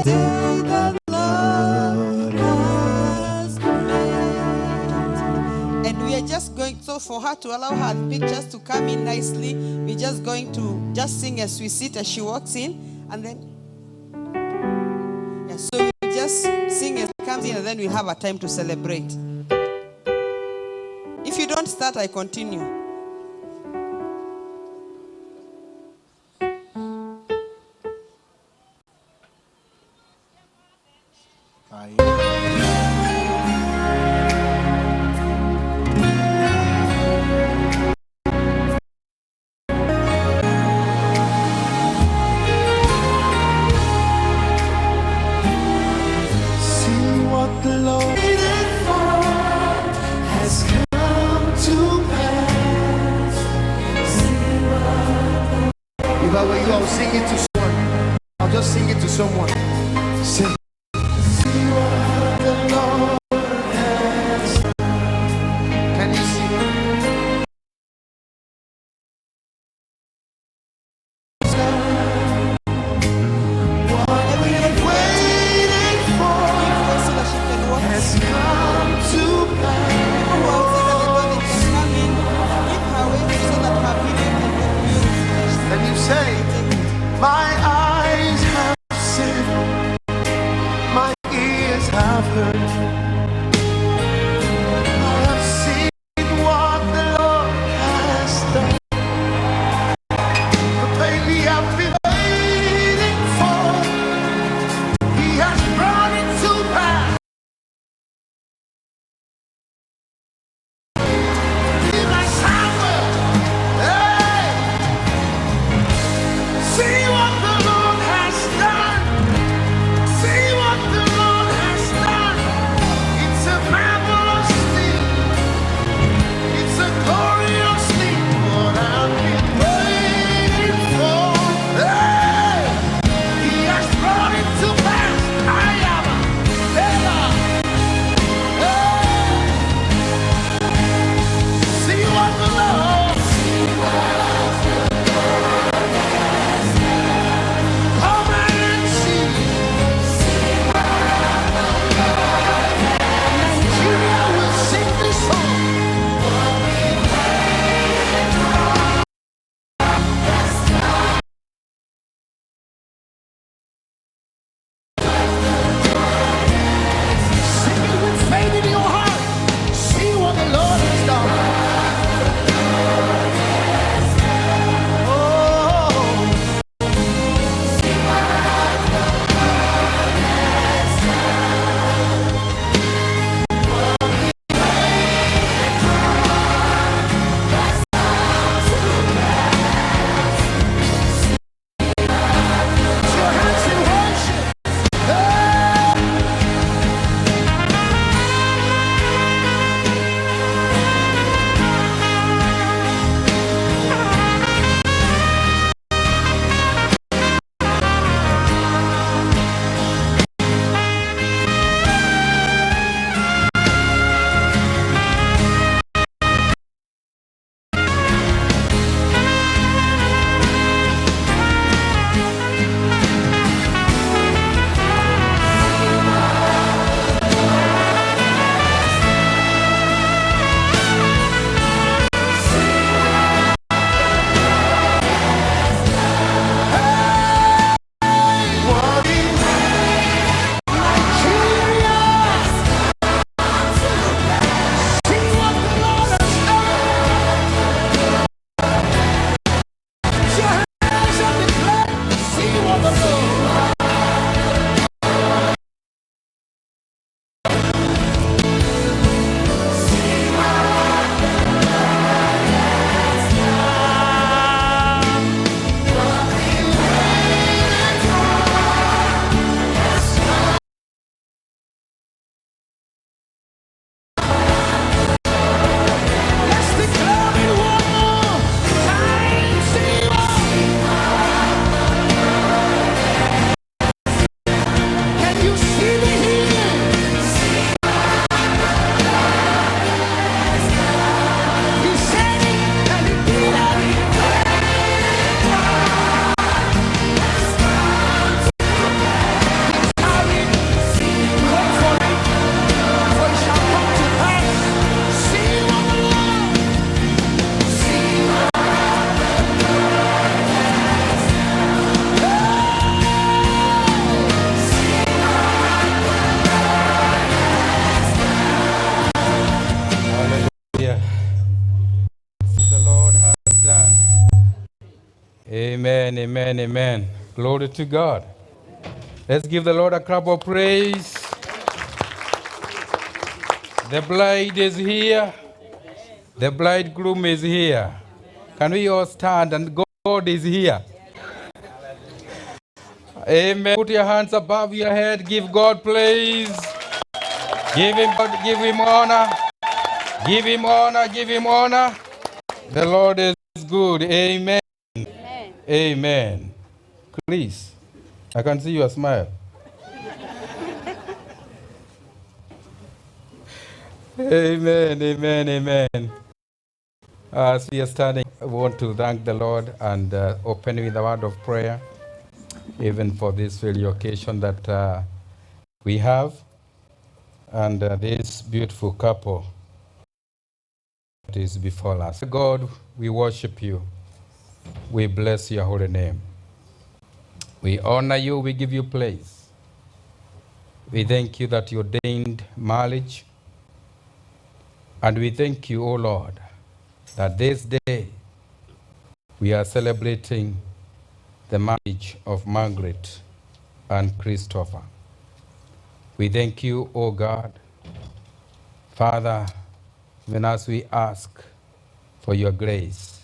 day the Lord has made. And we are just going, so for her to allow her pictures to come in nicely, we're just going to just sing as we sit as she walks in, and then yeah, so we'll just sing as she comes in, and then we'll have a time to celebrate. If you don't start, I continue. My eyes have seen Amen, amen, amen. Glory to God. Let's give the Lord a clap of praise. The bride is here. The bridegroom is here. Can we all stand and God is here? Amen. Put your hands above your head. Give God praise. Give him God, give him honor. Give him honor. Give him honor. The Lord is good. Amen. Amen. Amen. Please, I can see your smile. Amen. Amen. Amen. As we are standing, I want to thank the Lord and open with a word of prayer, even for this very occasion that we have, and this beautiful couple that is before us. God, we worship you. We bless your holy name. We honor you. We give you praise. We thank you that you ordained marriage, and we thank you, O Lord, that this day we are celebrating the marriage of Margaret and Christopher. We thank you, O God, Father, even as we ask for your grace,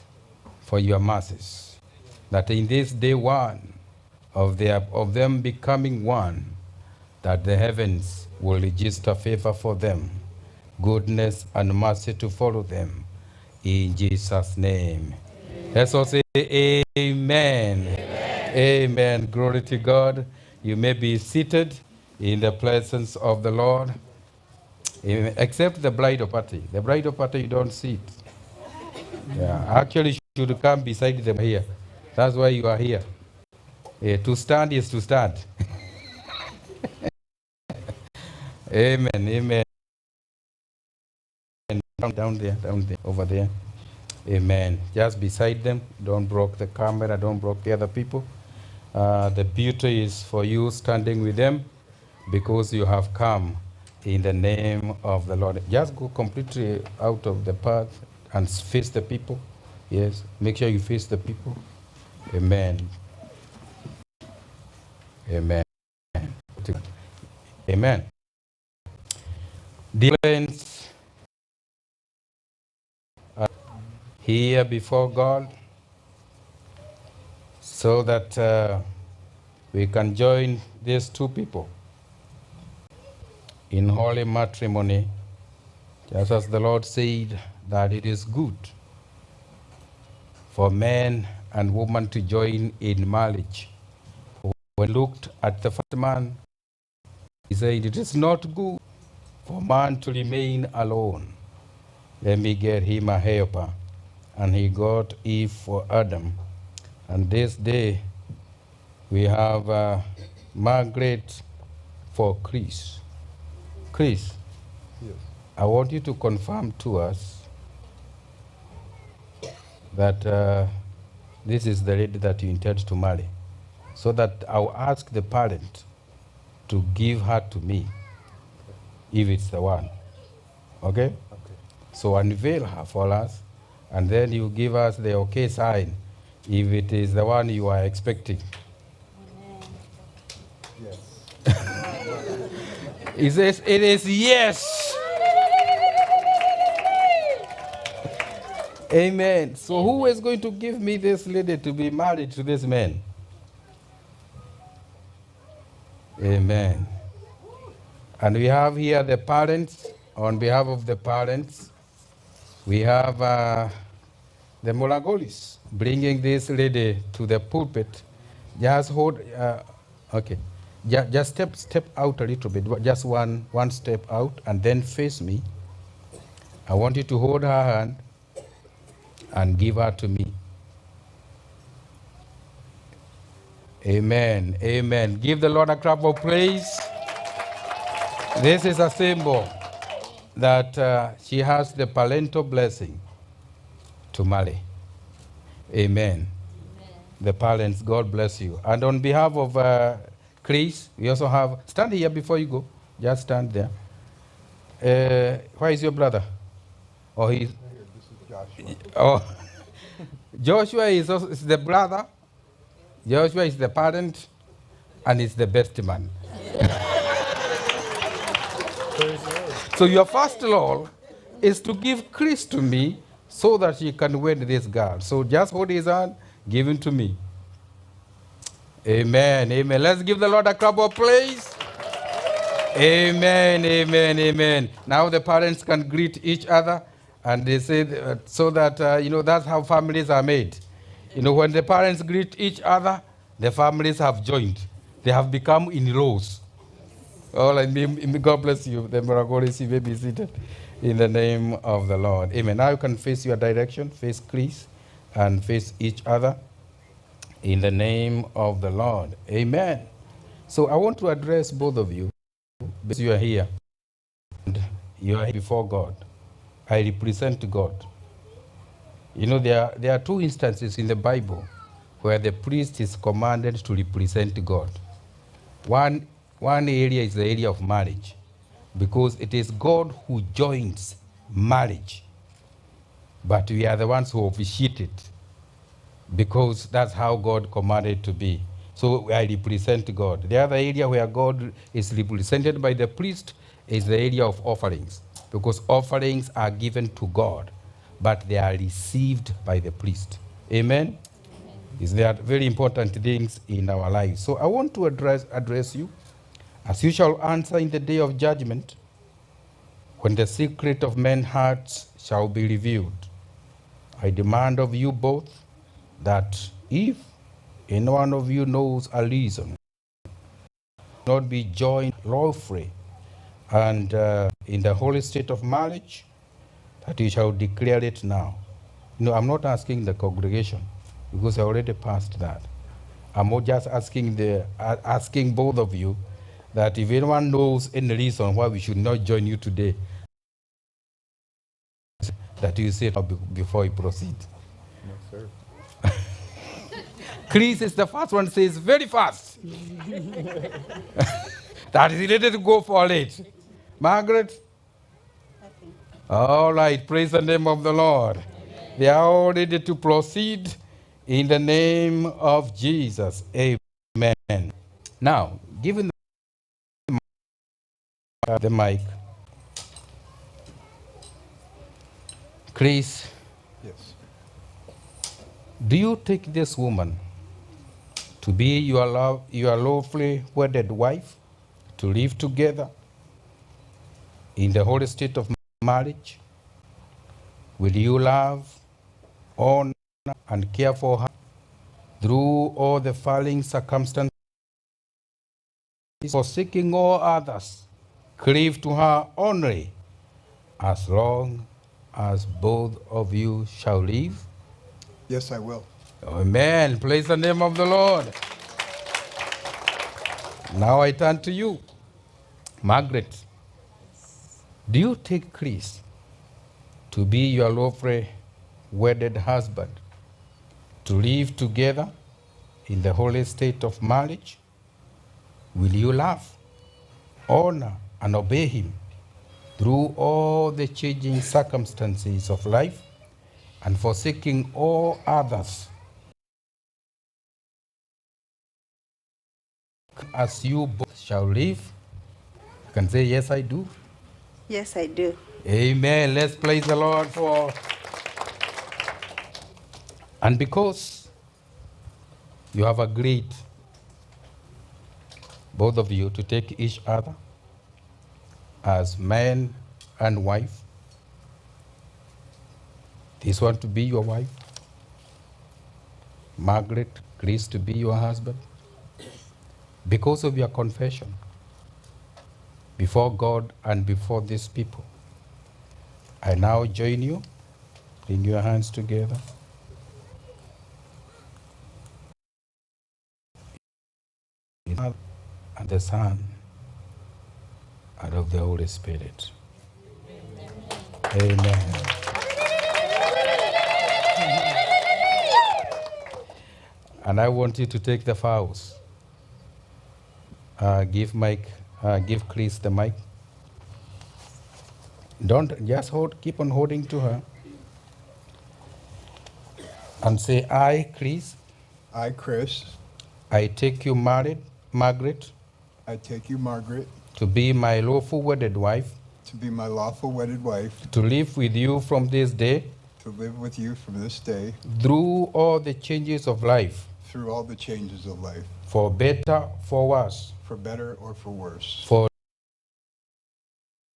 for your mercies, that in this day one of them becoming one, that the heavens will register favor for them, goodness and mercy to follow them. In Jesus' name. Let's all say amen. Amen. Amen. Glory to God. You may be seated in the presence of the Lord. Amen. Except the bridal party. The bridal party, you don't see it. Yeah, actually, you should come beside them here. That's why you are here. To stand is to stand. Amen. Amen. Down there, over there. Amen. Just beside them. Don't block the camera. Don't block the other people. The beauty is for you standing with them because you have come in the name of the Lord. Just go completely out of the path and face the people. Yes, make sure you face the people. Amen. Amen. Amen. Dear friends, here before God, so that we can join these two people in holy matrimony, just as the Lord said that it is good for man and woman to join in marriage. When looked at the first man, he said, it is not good for man to remain alone. Let me get him a helper. And he got Eve for Adam. And this day we have Margaret for Chris. Chris, yes. I want you to confirm to us that this is the lady that you intend to marry, so that I'll ask the parent to give her to me if it's the one. Okay? Okay. So unveil her for us, and then you give us the okay sign if it is the one you are expecting. Yes. He says it is yes. Amen. So who is going to give me this lady to be married to this man? Amen. And we have here the parents. On behalf of the parents, we have the Molagolis bringing this lady to the pulpit. Just hold, okay. Just step out a little bit, just one step out, and then face me. I want you to hold her hand and give her to me. Amen. Amen. Give the Lord a clap of praise. This is a symbol that she has the parental blessing to marry. Amen. The parents, God bless you. And on behalf of Chris, we also have, stand here before you go. Just stand there. Where is your brother? Oh, he's. This is Joshua. Oh, Joshua is the brother, Joshua is the parent and is the best man. So your first law is to give Chris to me so that he can wed this girl. So just hold his hand, give him to me. Amen, amen. Let's give the Lord a clap of praise. Amen, amen, amen. Now the parents can greet each other, and they say so that, that's how families are made. When the parents greet each other, the families have joined. They have become in-laws. All right, God bless you. The Margaret, you may be seated in the name of the Lord. Amen. Now you can face your direction, face Chris, and face each other in the name of the Lord. Amen. So I want to address both of you because you are here. And you are here before God. I represent God. There are two instances in the Bible where the priest is commanded to represent God. One area is the area of marriage, because it is God who joins marriage, but we are the ones who officiate it, because that's how God commanded it to be. So I represent God. The other area where God is represented by the priest is the area of offerings, because offerings are given to God, but they are received by the priest. Amen? They are very important things in our lives. So I want to address you, as you shall answer in the day of judgment, when the secret of men's hearts shall be revealed. I demand of you both that if any one of you knows a reason, not be joined lawfully and in the holy state of marriage, that you shall declare it now. I'm not asking the congregation, because I already passed that. I'm not just asking both of you that if anyone knows any reason why we should not join you today, that you say before we proceed. No, sir. Chris is the first one, says very fast. That is ready to go for it. Margaret? Nothing. All right, praise the name of the Lord. Amen. They are all ready to proceed in the name of Jesus. Amen. Now, given the mic, Chris, Yes. do you take this woman to be your lawfully wedded wife, to live together in the holy state of marriage? Will you love, honor, and care for her through all the falling circumstances, forsaking all others, cleave to her only, as long as both of you shall live? Yes, I will. Amen. Praise the name of the Lord. Now I turn to you. Margaret, do you take Chris to be your lawfully wedded husband, to live together in the holy state of marriage? Will you love, honor, and obey him through all the changing circumstances of life, and forsaking all others, as you both shall live? You can say, yes, I do. Yes, I do. Amen. Let's praise the Lord for. And because you have agreed, both of you, to take each other as man and wife, this one to be your wife, Margaret, Chris to be your husband, because of your confession before God and before these people, I now join you. Bring your hands together. And the Son and of the Holy Spirit. Amen. And I want you to take the vows. Give Chris the mic. Don't just keep on holding to her. And say, I, Chris, I, Chris, I take you, Margaret, I take you, Margaret, to be my lawful wedded wife, to be my lawful wedded wife, to live with you from this day to live with you from this day through all the changes of life, through all the changes of life, for better, for worse, for better or for worse, for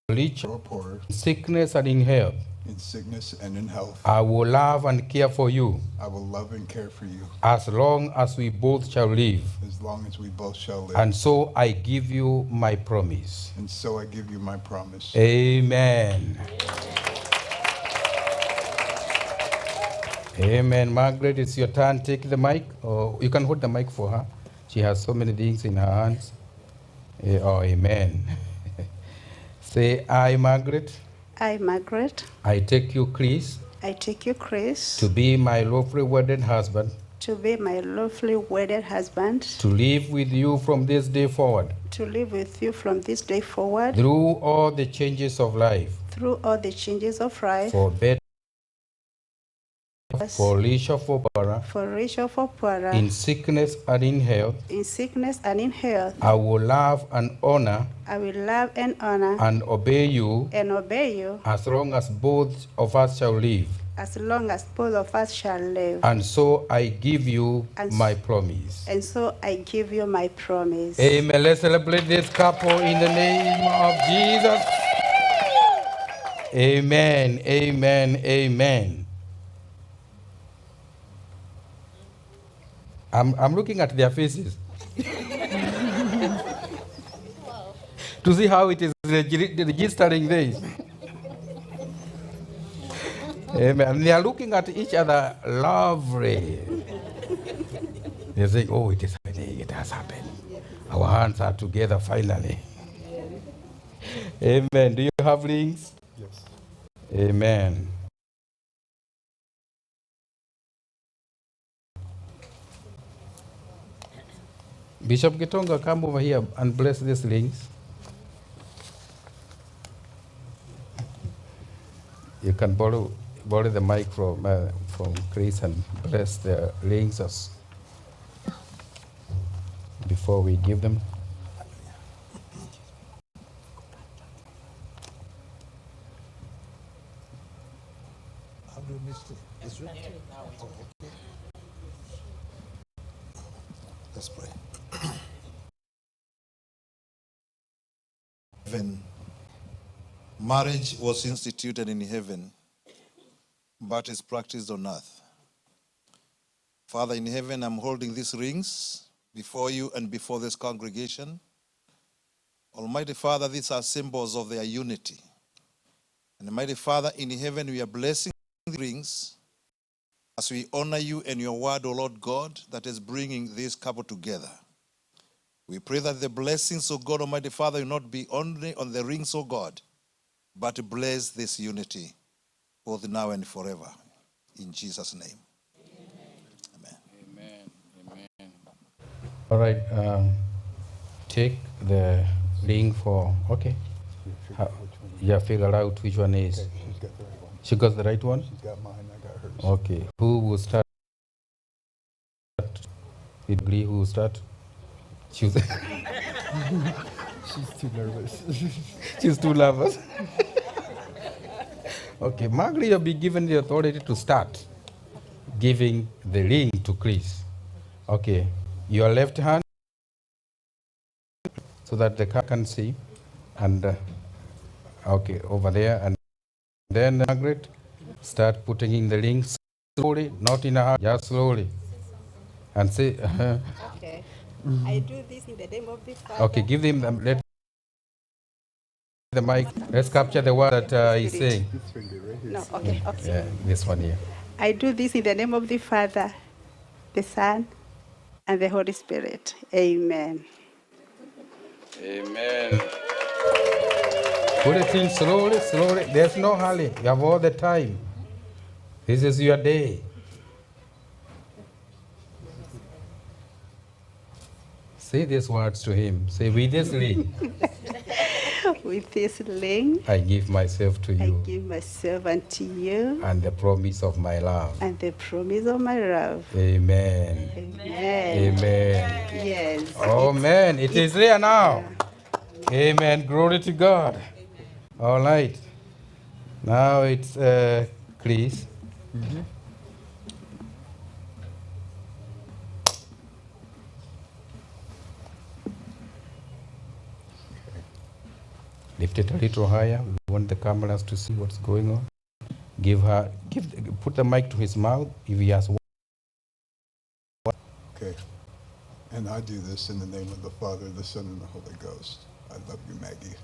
rich, or poor, in sickness and in health. in sickness and in health. I will love and care for you I will love and care for you as long as we both shall live. as long as we both shall live. And so I give you my promise. And so I give you my promise. Amen. Amen. Margaret, it's your turn. Take the mic. Or you can hold the mic for her. She has so many things in her hands. Oh, amen. Say, I, Margaret, I, Margaret, I take you, Chris, I take you, Chris, to be my lawfully wedded husband, to be my lawfully wedded husband, to live with you from this day forward, to live with you from this day forward, through all the changes of life, through all the changes of life, for better, for leisure, for poorer, for rich or for poorer, in sickness and in health. in sickness and in health. I will love and honor I will love and honor and obey you and obey you as long as both of us shall live. as long as both of us shall live. And so I give you And my promise. And so I give you my promise. Amen. Let's celebrate this couple in the name of Jesus. Amen. Amen. Amen. I'm looking at their faces to see how it is registering this. Amen. They are looking at each other lovely. They're saying, oh, it is happening. It has happened. Our hands are together finally. Amen. Do you have rings? Yes. Amen. Bishop Gitonga, come over here and bless these rings. You can borrow the mic from Chris and bless the rings us before we give them. How do you miss this ring? Oh, okay. Let's pray. Heaven. Marriage was instituted in heaven, but is practiced on earth. Father in heaven, I'm holding these rings before you and before this congregation. Almighty Father, these are symbols of their unity. And Almighty Father, in heaven, we are blessing the rings as we honor you and your word, O Lord God, that is bringing this couple together. We pray that the blessings of God, Almighty Father, will not be only on the rings, O God, but bless this unity, both now and forever. In Jesus' name. Amen. Amen. Amen. All right. Take the ring for, okay. Yeah, figure out which one is. Okay, she's got the right one. She got the right one? She's got mine, I got hers. Okay. Who will start? We agree who will start? She's She's too nervous. She's too nervous. Okay, Margaret, you'll be given the authority to start giving the ring to Chris. Okay, your left hand so that the car can see. And okay, over there. And then Margaret, start putting in the ring slowly, not in a hurry, just slowly. And say, Okay. I do this in the name of the Father. okay, give him let the mic. Let's capture the word that he's saying. This finger right here. No, okay, okay. Yeah, this one here. I do this in the name of the Father, the Son, and the Holy Spirit. Amen. Amen. Put it in slowly, slowly. There's no hurry. You have all the time. This is your day. Say these words to him. Say, with this ring, With this ring, I give myself to I you give myself unto you and the promise of my love. and the promise of my love. Amen. Amen. Amen. Yes. Oh man, it is there now. Amen. Glory to God. All right. Now it's Chris. Lift it a little higher. We want the cameras to see what's going on. Put the mic to his mouth if he has one. Okay. And I do this in the name of the Father, the Son, and the Holy Ghost. I love you, Maggie.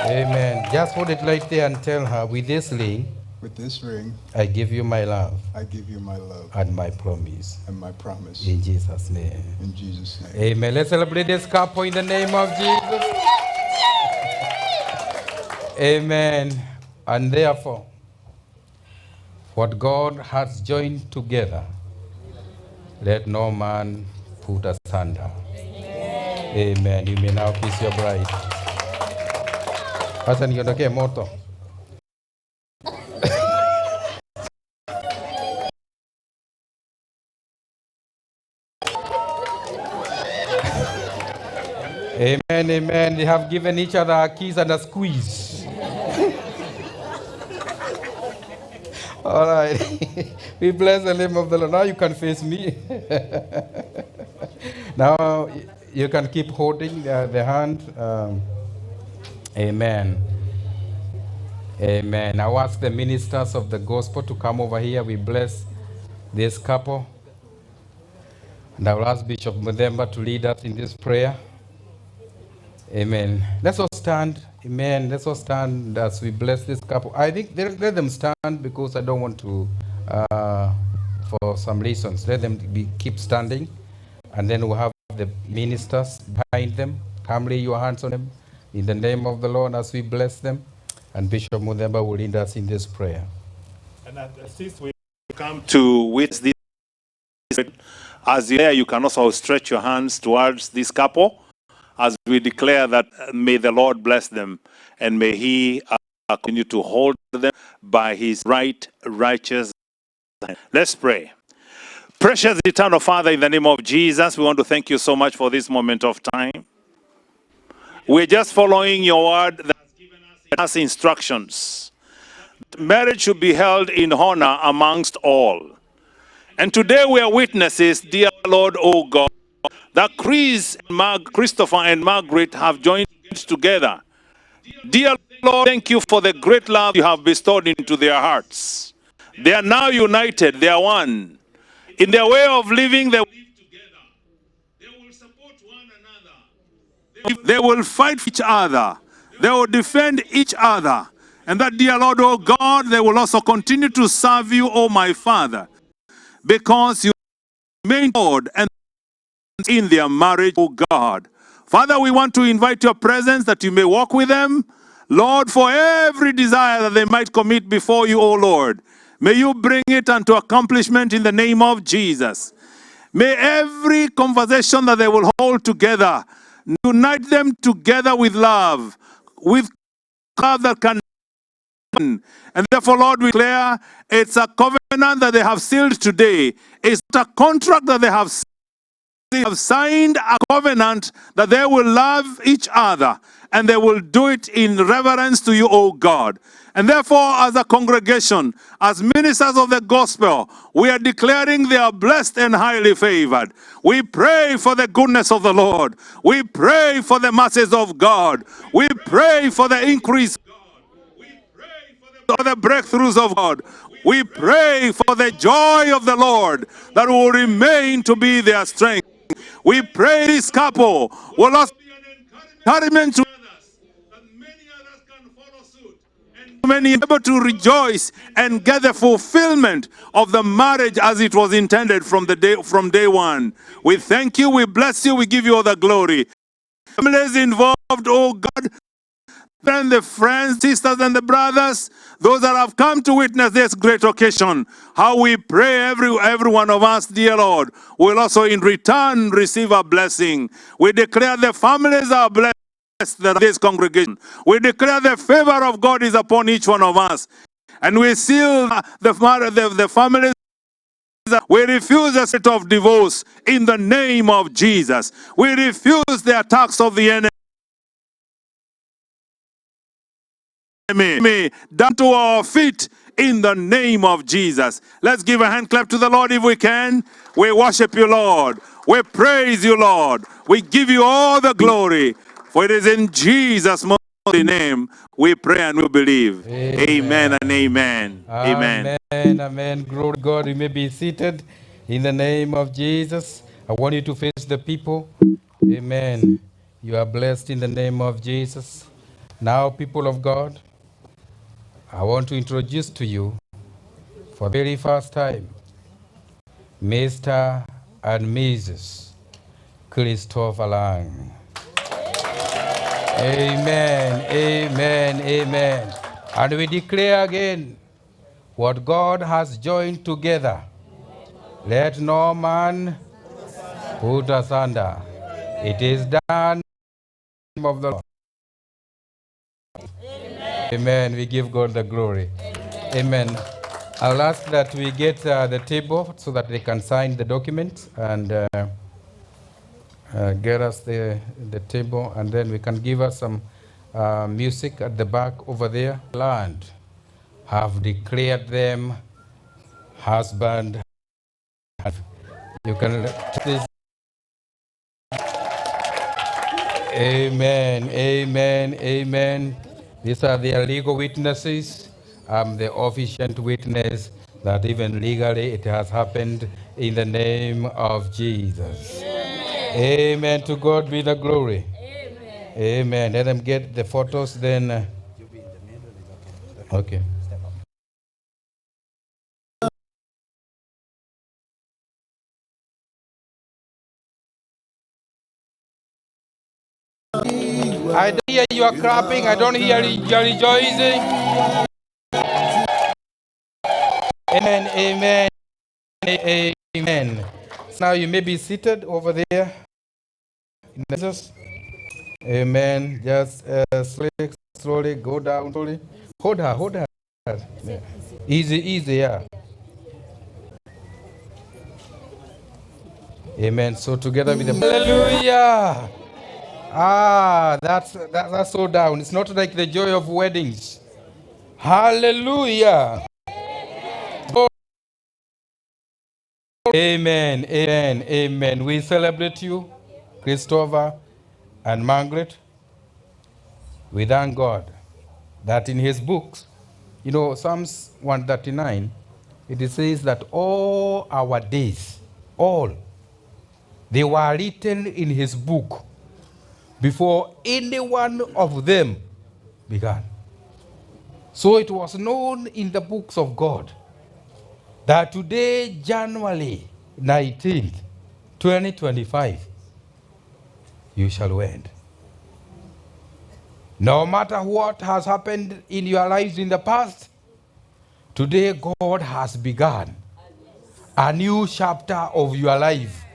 Amen. Just hold it right there and tell her, with this ring, With this ring, I give you my love I give you my love and my promise. and my promise. In Jesus' name. In Jesus' name. Amen. Let's celebrate this couple in the name of Jesus. Amen. And therefore, what God has joined together, let no man put asunder. Amen. You may now kiss your bride. Sasa niondokee moto. Amen, amen. They have given each other a kiss and a squeeze. All right. We bless the name of the Lord. Now you can face me. Now you can keep holding the hand. Amen. Amen. I'll ask the ministers of the gospel to come over here. We bless this couple. And I will ask Bishop Mudemba to lead us in this prayer. Amen. Let's all stand. Amen. Let's all stand as we bless this couple. I think let them stand because I don't want to, for some reasons, let them keep standing. And then we'll have the ministers behind them. Come lay your hands on them in the name of the Lord as we bless them. And Bishop Mudemba will lead us in this prayer. And since we come to witness this, as you you can also stretch your hands towards this couple as we declare that may the Lord bless them and may He continue to hold them by His righteous hand. Let's pray. Precious eternal Father, in the name of Jesus, we want to thank you so much for this moment of time. We're just following your word that has given us instructions. Marriage should be held in honor amongst all. And today we are witnesses, dear Lord, oh God, that Christopher and Margaret have joined together. Dear Lord, thank you for the great love you have bestowed into their hearts. They are now united, they are one. In their way of living, they will live together. They will support one another. They will fight for each other. They will defend each other. And that, dear Lord, oh God, they will also continue to serve you, oh my Father, because you remain Lord and in their marriage, oh God. Father, we want to invite your presence that you may walk with them. Lord, for every desire that they might commit before you, oh Lord, may you bring it unto accomplishment in the name of Jesus. May every conversation that they will hold together unite them together with love that can. And therefore, Lord, we declare it's a covenant that they have sealed today. It's not a contract that they have sealed. They have signed a covenant that they will love each other and they will do it in reverence to you, O God. And therefore, as a congregation, as ministers of the gospel, we are declaring they are blessed and highly favored. We pray for the goodness of the Lord. We pray for the mercies of God. We pray for the increase. We pray for the breakthroughs of God. We pray for the joy of the Lord that will remain to be their strength. We pray this couple will also be an encouragement to others, that many others can follow suit, and many able to rejoice and get the fulfillment of the marriage as it was intended from day one. We thank you, we bless you, we give you all the glory. Families involved, oh God, Then the friends, sisters, and the brothers, those that have come to witness this great occasion, how we pray every one of us, dear Lord, will also in return receive a blessing. We declare the families are blessed that this congregation. We declare the favor of God is upon each one of us. And we seal the families. We refuse the spirit of divorce in the name of Jesus. We refuse the attacks of the enemy. Down to our feet in the name of Jesus. Let's give a hand clap to the Lord if we can. We worship you, Lord. We praise you, Lord. We give you all the glory. For it is in Jesus' mighty name we pray and we believe. Amen and amen. Amen. Amen. Amen. Glory to God. You may be seated in the name of Jesus. I want you to face the people. Amen. You are blessed in the name of Jesus. Now, people of God, I want to introduce to you for the very first time Mr. and Mrs. Christopher Lang. Amen, amen, amen. And we declare again what God has joined together. Let no man put asunder. It is done in the name of the Lord. Amen. We give God the glory. Amen. I'll ask that we get the table so that they can sign the document and get us the table, and then we can give us some music at the back over there. Land have declared them husband. You can this. Amen, amen, amen. These are their legal witnesses. I'm the officiant witness that even legally it has happened in the name of Jesus. Amen. To God be the glory. Amen. Let them get the photos then. Okay. I don't hear you are clapping. I don't hear you are rejoicing. Amen. Amen. Amen. Now you may be seated over there. Jesus. Amen. Just slowly go down. Slowly. Hold her. Yeah. Easy, yeah. Amen. So together with the hallelujah. That's so down. It's not like the joy of weddings. Hallelujah. Oh. Amen. Amen. Amen. We celebrate you, Christopher and Margaret. We thank God that in his books, Psalms 139, it says that all our days, all, they were written in his book before any one of them began. So it was known in the books of God that today, January 19th, 2025, you shall wed. No matter what has happened in your lives in the past, today God has begun a new chapter of your life.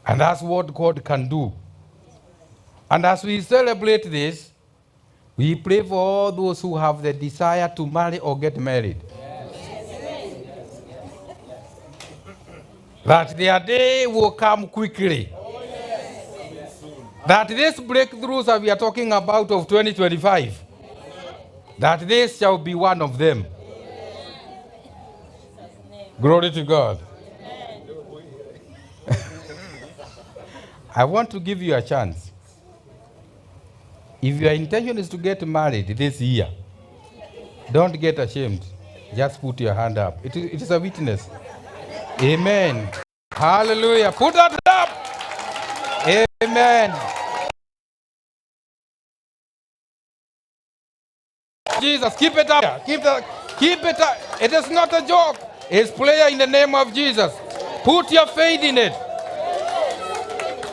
And that's what God can do. And as we celebrate this, we pray for all those who have the desire to marry or get married. That their day will come quickly. That these breakthroughs that we are talking about of 2025, that this shall be one of them. Glory to God. I want to give you a chance. If your intention is to get married this year, don't get ashamed. Just put your hand up. It is a witness. Amen. Hallelujah. Put that up. Amen. Jesus, keep it up. Keep it up. It is not a joke. It's prayer in the name of Jesus. Put your faith in it.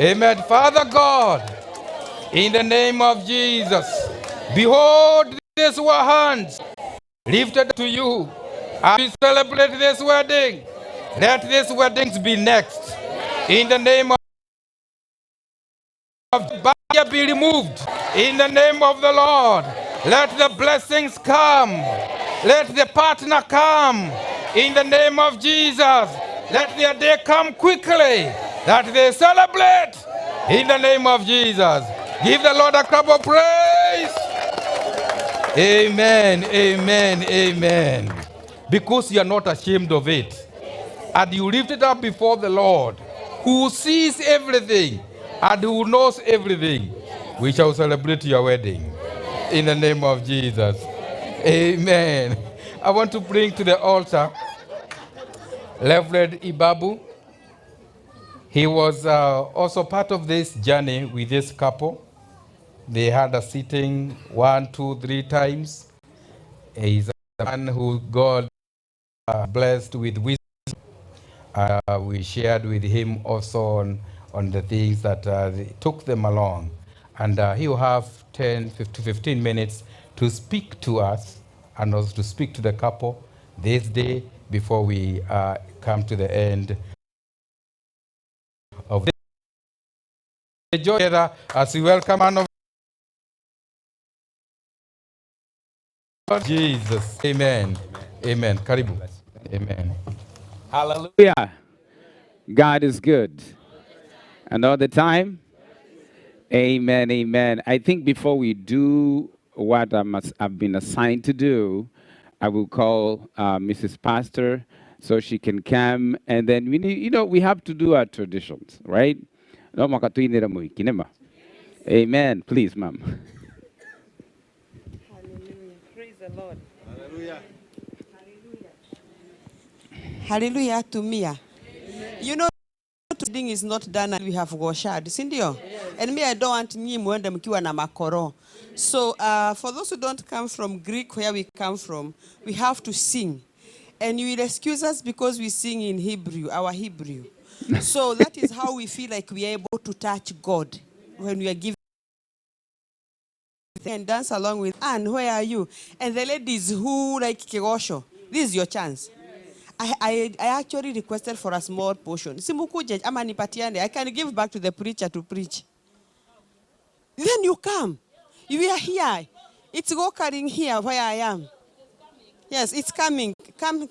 Amen. Father God, In the name of Jesus. Behold, these were hands lifted to you. As we celebrate this wedding, let these weddings be next. In the name of barrier be removed. In the name of the Lord, let the blessings come. Let the partner come. In the name of Jesus, let their day come quickly. That they celebrate. In the name of Jesus. Give the Lord a clap of praise. Amen, amen, amen. Because you are not ashamed of it. And you lift it up before the Lord, who sees everything and who knows everything. We shall celebrate your wedding in the name of Jesus. Amen. I want to bring to the altar Reverend Ibabu. He was also part of this journey with this couple. They had a sitting 1, 2, 3 times. He's a man who God blessed with wisdom. We shared with him also on the things that took them along. And he will have 10, 15 minutes to speak to us and also to speak to the couple this day before we come to the end of the joy as we welcome man of God, Jesus. Amen. Amen. Karibu. Amen. Hallelujah. God is good. And all the time. Amen. Amen. I think before we do what I've been assigned to do, I will call Mrs. Pastor so she can come. And then we need, we have to do our traditions, right? Amen. Please, ma'am. Hallelujah. Praise the Lord. Hallelujah to Mia. You know, wedding is not done and we have washad, sindio? And me, I don't want nyi mwende mkiwa na makoro. So for those who don't come from Greek, where we come from, we have to sing. And you will excuse us because we sing in Hebrew, our Hebrew. So that is how we feel like we are able to touch God when we are giving and dance along with Anne, where are you? And the ladies who like Kigosho, this is your chance. I actually requested for a small portion. Simukuje ama nipatiane. I can give back to the preacher to preach. Then you come. You are here. It's occurring here where I am. Yes, it's coming. Come,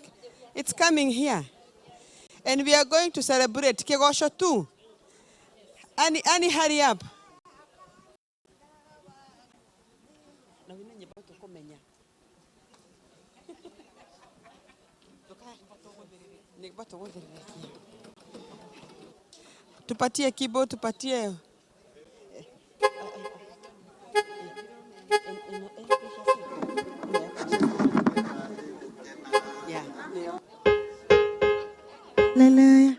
it's coming here. And we are going to celebrate Kegosho too. Annie, hurry up. Tupatie kibo, tupatie. Yeah. Hallelujah.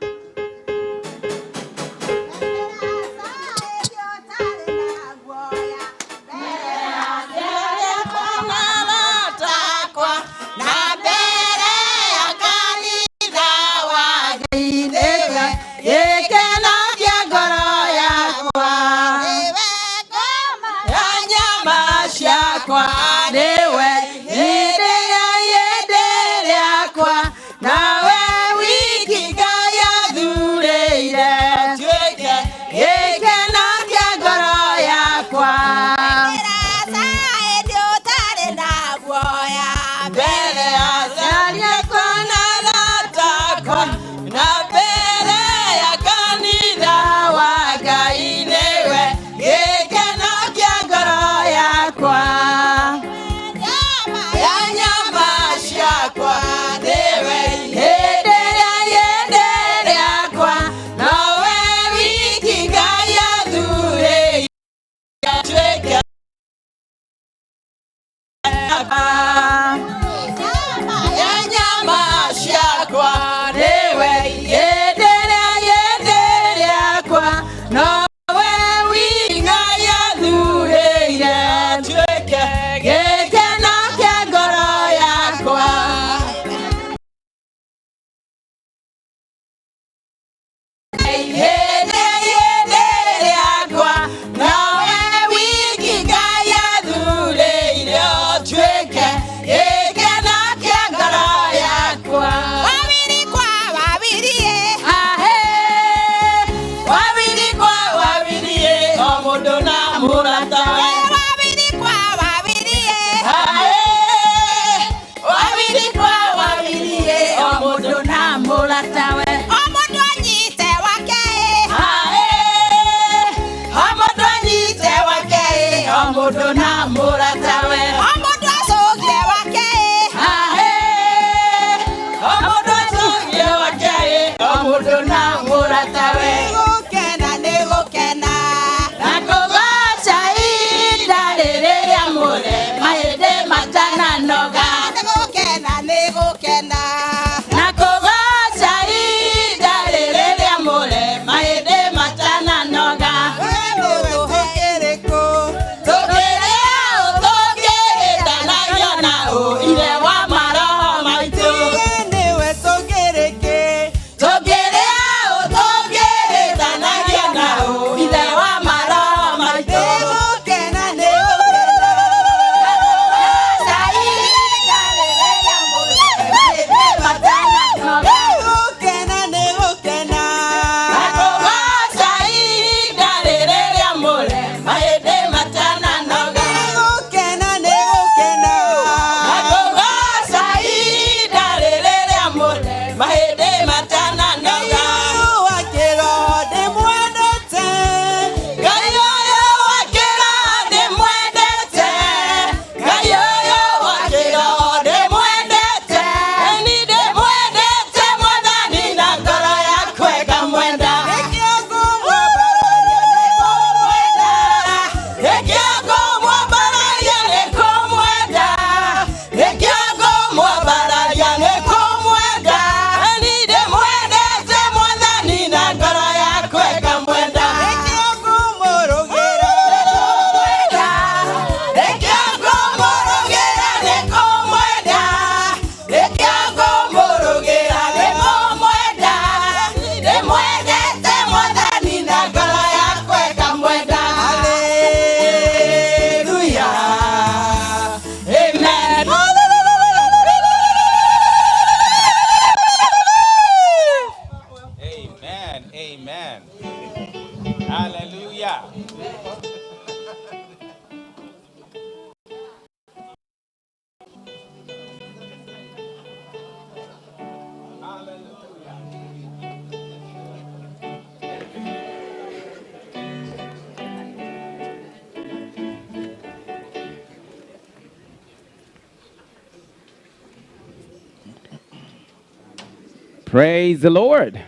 Praise the Lord.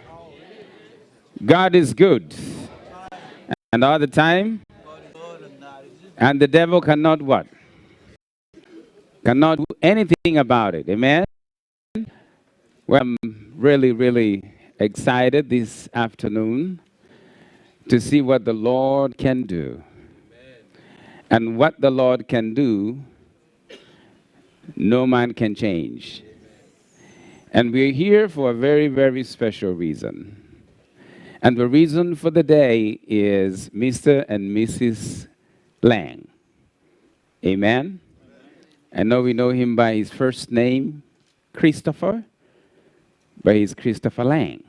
God is good. And all the time. And the devil cannot what? Cannot do anything about it. Amen. Well, I'm really, really excited this afternoon to see what the Lord can do. And what the Lord can do, no man can change. And we're here for a very, very special reason. And the reason for the day is Mr. and Mrs. Lang. Amen. I know we know him by his first name, Christopher, but he's Christopher Lang,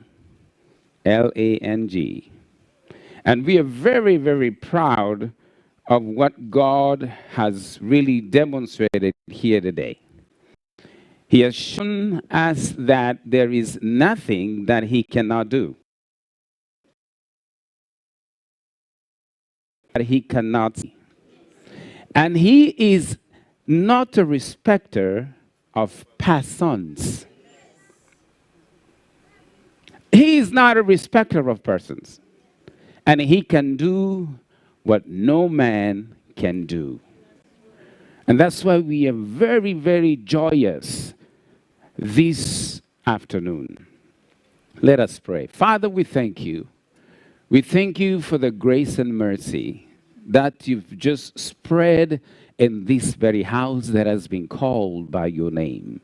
Lang. And we are very, very proud of what God has really demonstrated here today. He has shown us that there is nothing that he cannot do, that he cannot see. And he is not a respecter of persons. He is not a respecter of persons. And he can do what no man can do. And that's why we are very, very joyous this afternoon. Let us pray. Father, we thank you. We thank you for the grace and mercy that you've just spread in this very house that has been called by your name.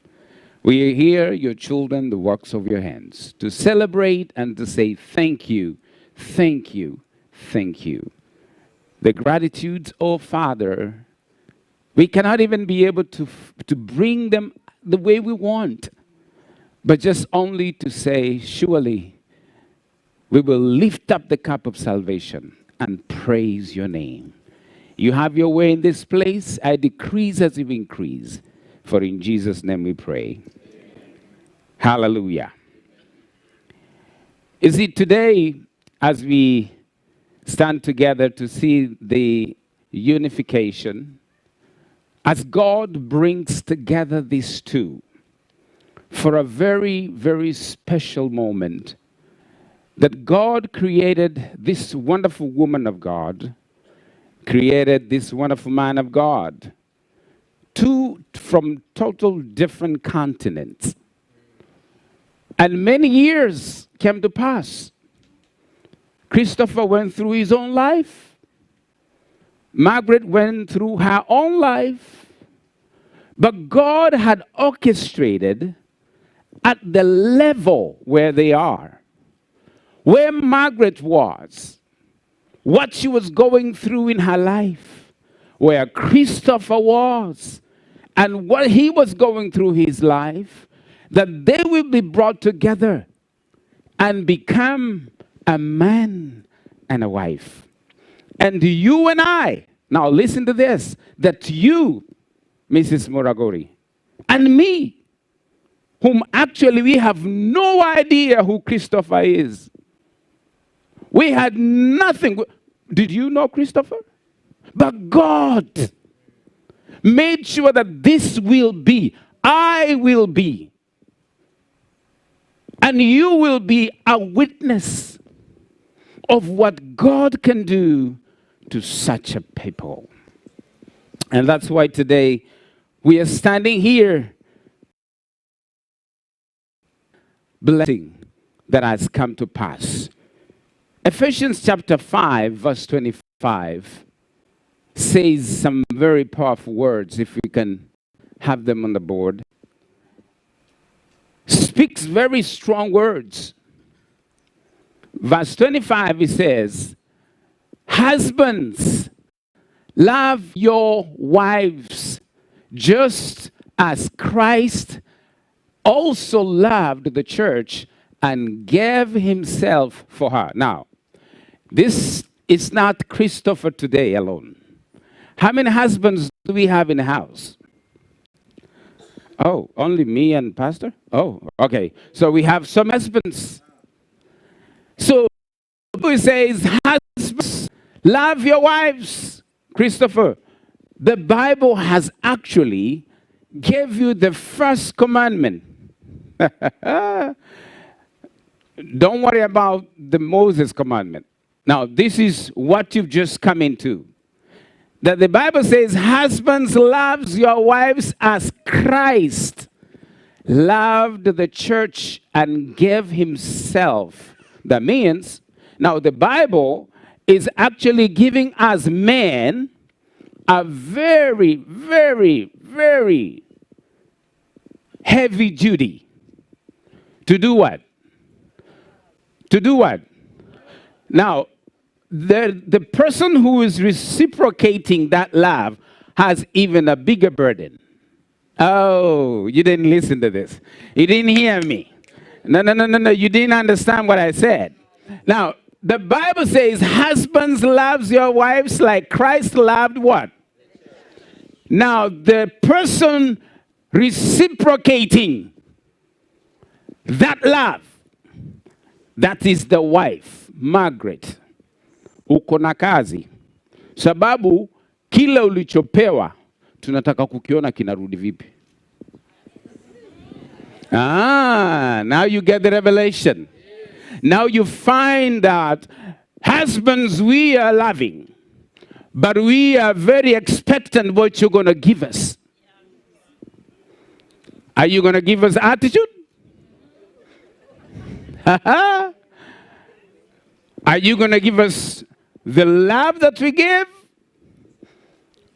We are here, your children, the works of your hands, to celebrate and to say thank you, thank you, thank you. The gratitudes, oh Father, we cannot even be able to bring them the way we want, but just only to say, surely we will lift up the cup of salvation and praise your name. You have your way in this place. I decrease as you increase. For in Jesus' name we pray. Hallelujah. You see, today, as we stand together to see the unification, as God brings together these two for a very, very special moment, that God created this wonderful woman of God, created this wonderful man of God, two from total different continents. And many years came to pass. Christopher went through his own life. Margaret went through her own life. But God had orchestrated at the level where they are, where Margaret was, what she was going through in her life, where Christopher was, and what he was going through his life, that they will be brought together and become a man and a wife. And you and I, now listen to this, that you, Mrs. Moragori, and me, whom actually we have no idea who Christopher is. We had nothing. Did you know Christopher? But God made sure that this will be, I will be, and you will be a witness of what God can do to such a people. And that's why today we are standing here, blessing that has come to pass. Ephesians chapter 5, verse 25 says some very powerful words, if we can have them on the board. Speaks very strong words. Verse 25, it says, husbands, love your wives, just as Christ also loved the church and gave himself for her. Now, this is not Christopher today alone. How many husbands do we have in the house? Oh, only me and Pastor? Oh, okay. So we have some husbands. So it says, husbands, love your wives. Christopher, the Bible has actually gave you the first commandment. Don't worry about the Moses commandment. Now, this is what you've just come into. That the Bible says, husbands, loves your wives as Christ loved the church and gave himself. That means, now the Bible is actually giving us men a very, very, very heavy duty. To do what? To do what? Now, the person who is reciprocating that love has even a bigger burden. Oh, you didn't listen to this. You didn't hear me. No. You didn't understand what I said. Now, the Bible says, husbands, loves your wives like Christ loved what? Now, the person reciprocating that love, that is the wife, Margaret. Uko na kazi. Sababu, kila ulichopewa, tunataka kukiona kinarudi vipi. Now you get the revelation. Now you find that husbands, we are loving, but we are very expectant what you're going to give us. Are you going to give us attitude? Are you going to give us the love that we give?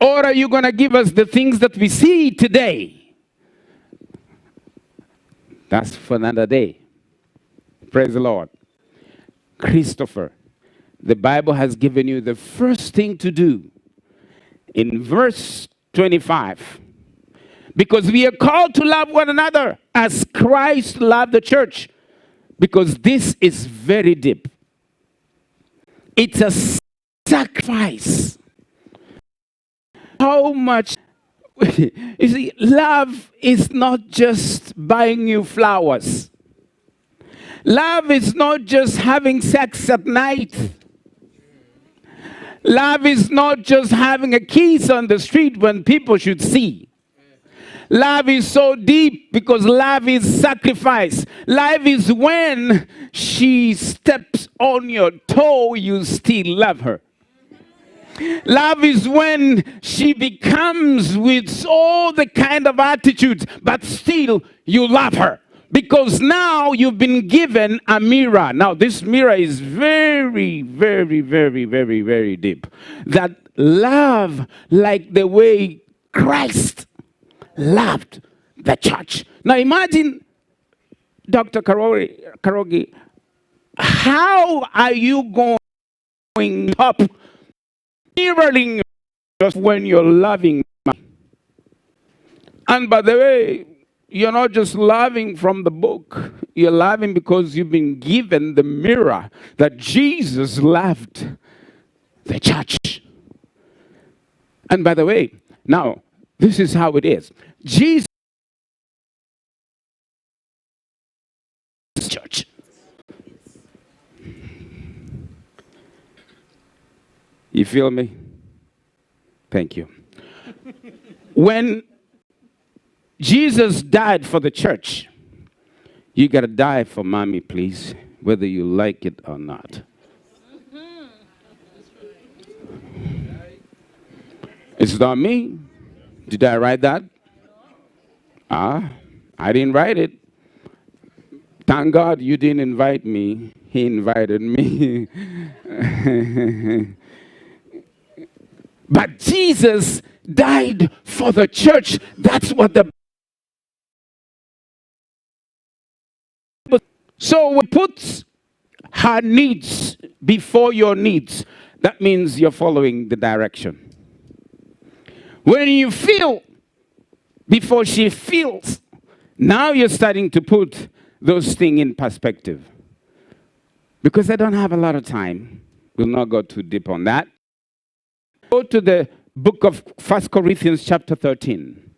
Or are you going to give us the things that we see today? That's for another day. Praise the Lord. Christopher, the Bible has given you the first thing to do in verse 25. Because we are called to love one another as Christ loved the church. Because this is very deep. It's a sacrifice. How much, you see, love is not just buying you flowers. Love is not just having sex at night. Love is not just having a kiss on the street when people should see. Love is so deep because love is sacrifice. Love is when she steps on your toe, you still love her. Love is when she becomes with all the kind of attitudes, but still you love her. Because now you've been given a mirror. Now this mirror is very, very, very, very, very deep. That love like the way Christ loved the church. Now imagine, Dr. Karogi, how are you going up mirroring just when you're loving me? And by the way, you're not just loving from the book. You're loving because you've been given the mirror that Jesus loved the church. And by the way, now, this is how it is. Jesus church. You feel me? Thank you. When Jesus died for the church, you got to die for mommy, please, whether you like it or not. It's not me. Did I write that? I didn't write it. Thank God you didn't invite me. He invited me. But Jesus died for the church. That's what the... So we put her needs before your needs. That means you're following the direction. When you feel before she feels, now you're starting to put those things in perspective. Because I don't have a lot of time. We'll not go too deep on that. Go to the book of 1 Corinthians chapter 13.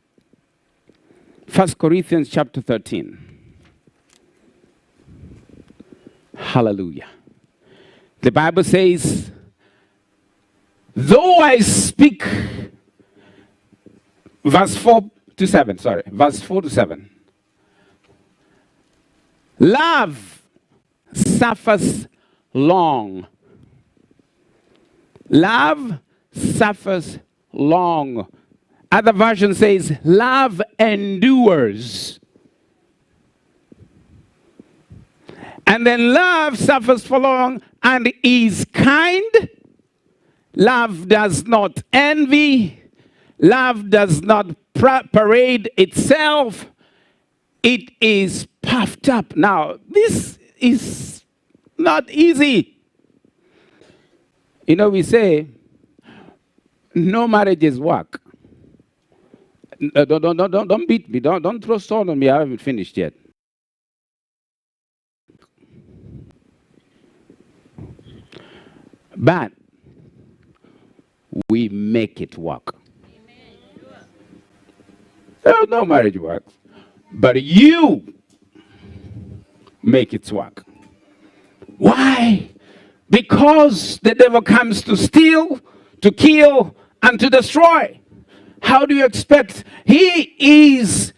1 Corinthians chapter 13. Hallelujah. The Bible says, though I speak, verse 4 to 7, sorry, verse 4 to 7. Love suffers long. Love suffers long. Other version says, love endures. And then love suffers for long and is kind. Love does not envy. Love does not parade itself. It is puffed up. Now, this is not easy. You know, we say, no marriage is work. Don't beat me. Don't throw stone on me. I haven't finished yet. But we make it work. No marriage works. But you make it work. Why? Because the devil comes to steal, to kill, and to destroy. How do you expect? He is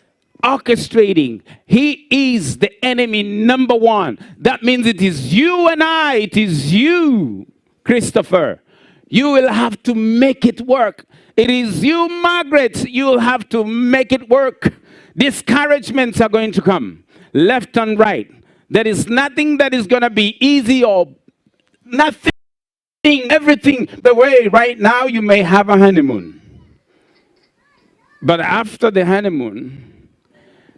orchestrating. He is the enemy number one. That means it is you and I. It is you, Christopher. You will have to make it work. It is you, Margaret. You'll have to make it work. Discouragements are going to come, left and right. There is nothing that is going to be easy or nothing, everything the way right now you may have a honeymoon. But after the honeymoon,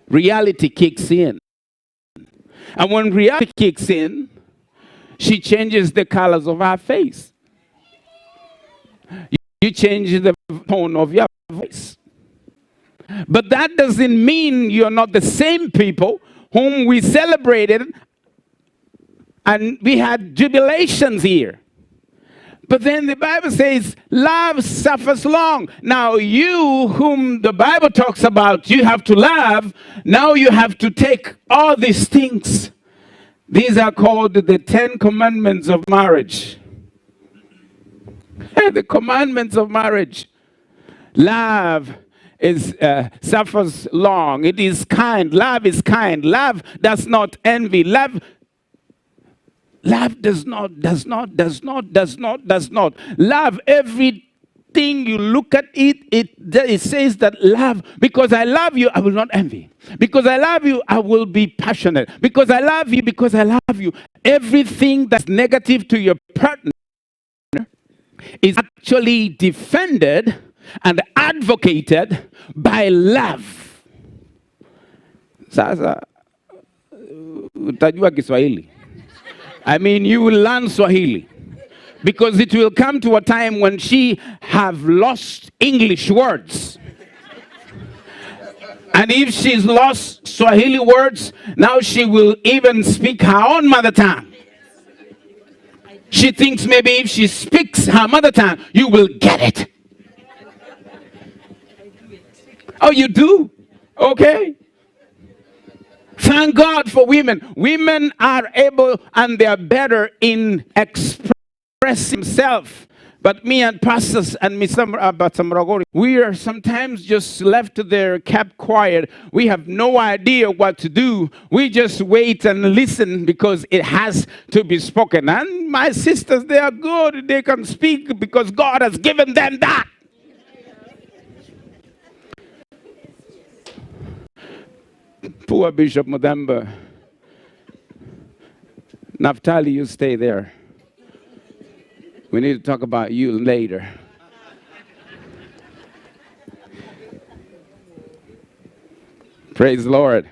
reality kicks in. And when reality kicks in, she changes the colors of her face. You change the tone of your voice. But that doesn't mean you're not the same people whom we celebrated and we had jubilations here. But then the Bible says, love suffers long. Now you whom the Bible talks about, you have to love. Now you have to take all these things. These are called the 10 commandments of marriage. The commandments of marriage. Love is suffers long. It is kind. Love is kind. Love does not envy. Love does not. Love, everything you look at it says that love, because I love you, I will not envy. Because I love you, I will be passionate. Because I love you. Everything that's negative to your partner is actually defended and advocated by love. Sasa utajua Kiswahili. I mean, you will learn Swahili. Because it will come to a time when she have lost English words. And if she's lost Swahili words, now she will even speak her own mother tongue. She thinks maybe if she speaks her mother tongue, you will get it. Oh, you do? Okay. Thank God for women. Women are able and they are better in expressing themselves. But me and pastors and Mr. we are sometimes just left there, kept quiet. We have no idea what to do. We just wait and listen because it has to be spoken. And my sisters, they are good. They can speak because God has given them that. Poor Bishop Mudamba. Naphtali, you stay there. We need to talk about you later. Praise the Lord.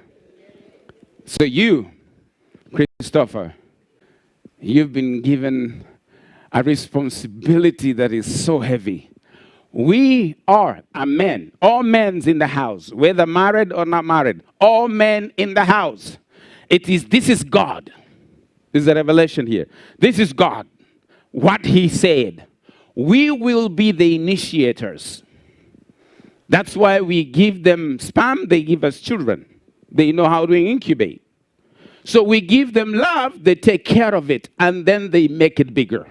So you, Christopher, you've been given a responsibility that is so heavy. We are a men, all men in the house, whether married or not married, all men in the house. This is God. This is a revelation here. This is God. What he said. We will be the initiators. That's why we give them sperm, they give us children. They know how to incubate. So we give them love, they take care of it, and then they make it bigger.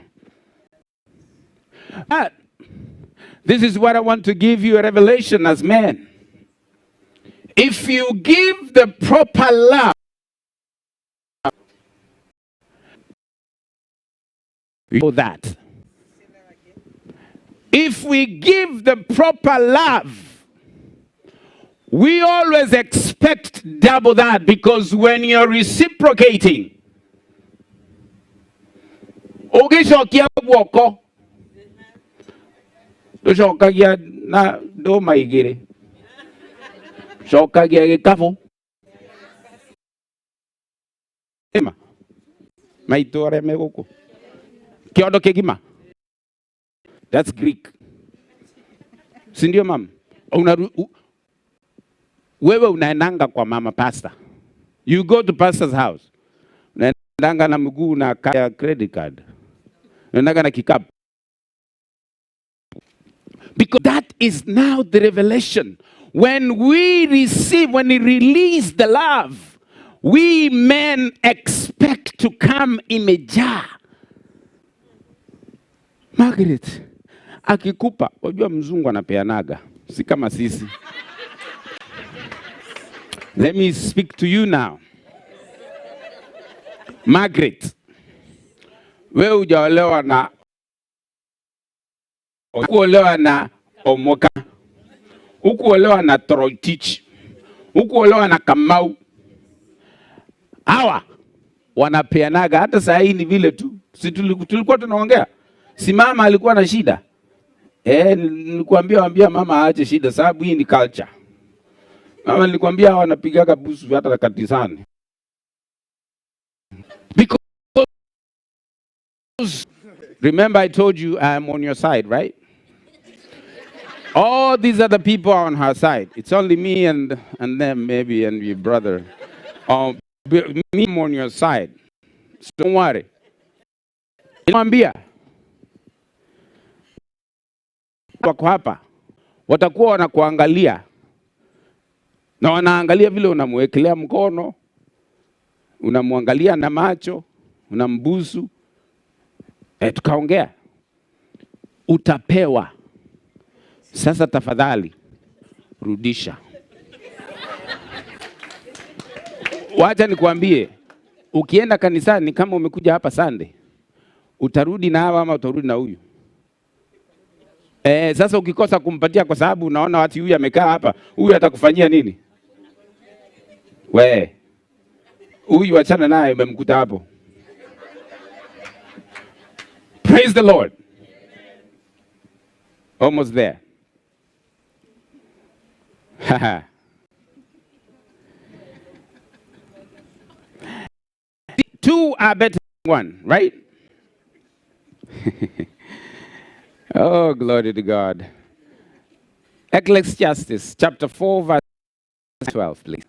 But this is what I want to give you a revelation as men. If you give the proper love, You know that. If we give the proper love, we always expect double that, because when you're reciprocating, ukishokia woko ushokagia na do maigire shokagia gikafu ema maitore meguku kiondo kigima. That's Greek. Si ndio mama? Wewe unaendanga kwa mama pastor. You go to pastor's house. Unaendanga na mguu na kaya credit card. Unaendanga na kikapu. Because that is now the revelation. When we receive, when we release the love, we men expect to come imejaa. Margaret, akikupa, wajua mzungu anapeanaga, si kama sisi. Let me speak to you now. Margaret, wewe hujaolewa na ukuolewa na Omoka, ukuolewa na Toroitich, ukuolewa na Kamau. Hawa wanapeanaga, hata saa hii ni vile tu. Si tulikuwa tunaongea. Si mama alikuwa na shida. Nilikwambia mama aache shida, sababu hii ni culture. Mama nilikwambia wanapigaga busu hata kanisani. Because remember I told you I am on your side, right? All these other people are on her side. It's only me and them maybe and your brother. Me, I'm on your side. So don't worry. Niambia. Wako hapa. Watakuwa wanakuangalia. Na wanaangalia vile unamwekelea mkono, unamwangalia na macho, unambusu. Tukaongea. Utapewa. Sasa tafadhali rudisha. Wacha nikwambie, ukienda kanisani kama umekuja hapa Sunday, utarudi na hawa ama utarudi na huyu? Sasa ukikosa kumpatia kwa sababu unaona watu huyu amekaa hapa, huyu atakufanyia nini? Huyu achana naye, umemkuta hapo. Praise the Lord. Almost there. Two are better than one, right? Oh, glory to God. Ecclesiastes chapter 4 verse 12, please.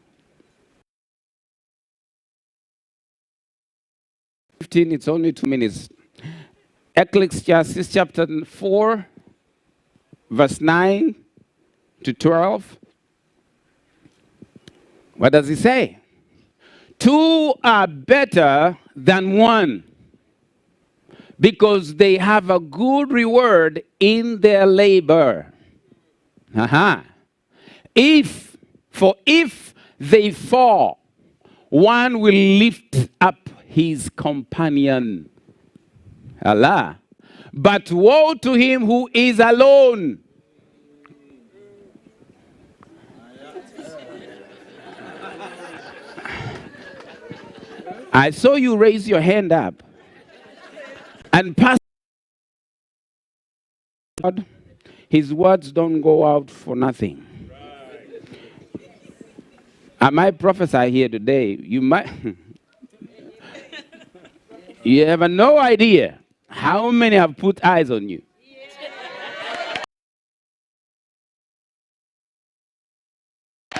15, it's only 2 minutes. Ecclesiastes chapter 4 verse 9 to 12. What does he say? Two are better than one, because they have a good reward in their labor. If they fall, one will lift up his companion. Allah. But woe to him who is alone. I saw you raise your hand up. And Pastor, his words don't go out for nothing. I might prophesy here today. You might. You have no idea how many have put eyes on you.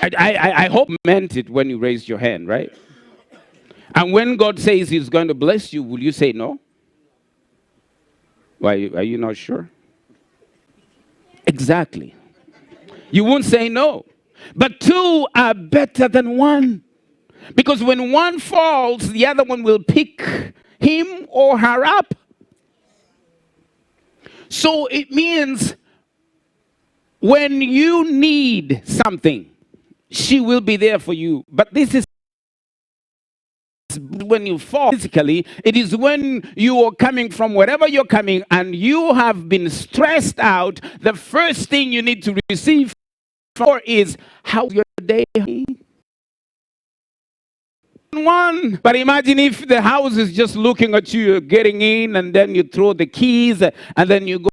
I hope you meant it when you raised your hand, right? And when God says he's going to bless you, will you say no? Why, are you not sure? Exactly. You won't say no. But two are better than one. Because when one falls, the other one will pick him or her up. So it means when you need something, she will be there for you. But this is when you fall physically. It is when you are coming from wherever you're coming and you have been stressed out. The first thing you need to receive for is, how's your day? One, but imagine if the house is just looking at you, you're getting in, and then you throw the keys, and then you go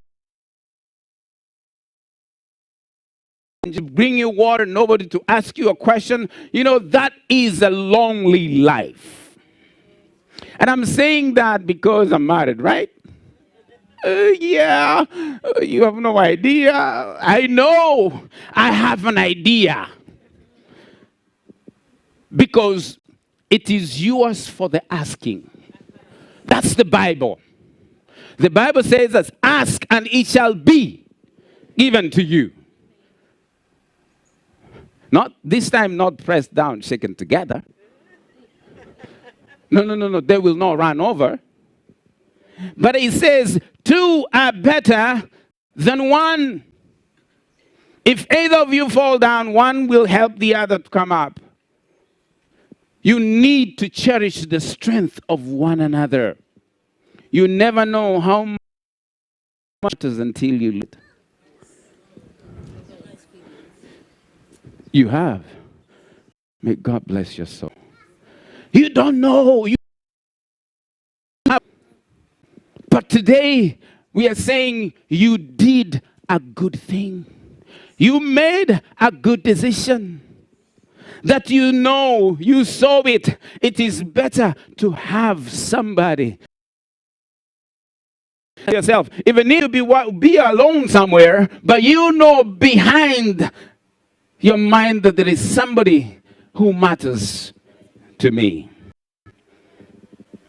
and bring you water, nobody to ask you a question. You know, that is a lonely life. And I'm saying that because I'm married, right? Yeah, you have no idea. I know I have an idea. Because it is yours for the asking. That's the Bible. The Bible says that ask and it shall be given to you. Not this time, not pressed down, shaken together. No. They will not run over. But it says, two are better than one. If either of you fall down, one will help the other to come up. You need to cherish the strength of one another. You never know how much it is until you lose. You have. May God bless your soul. You don't know. But today, we are saying you did a good thing. You made a good decision. That you know, you saw it. It is better to have somebody. Yourself. Even if you be alone somewhere, but you know behind your mind that there is somebody who matters to me.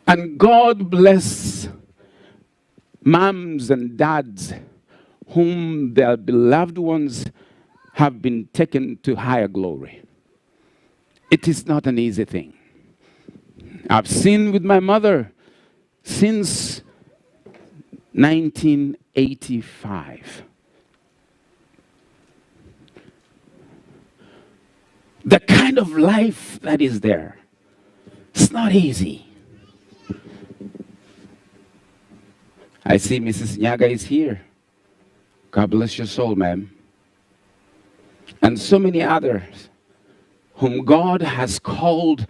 And God bless moms and dads whom their beloved ones have been taken to higher glory. It is not an easy thing. I've seen with my mother since 1985. The kind of life that is there, it's not easy. I see Mrs. Nyaga is here. God bless your soul, ma'am. And so many others whom God has called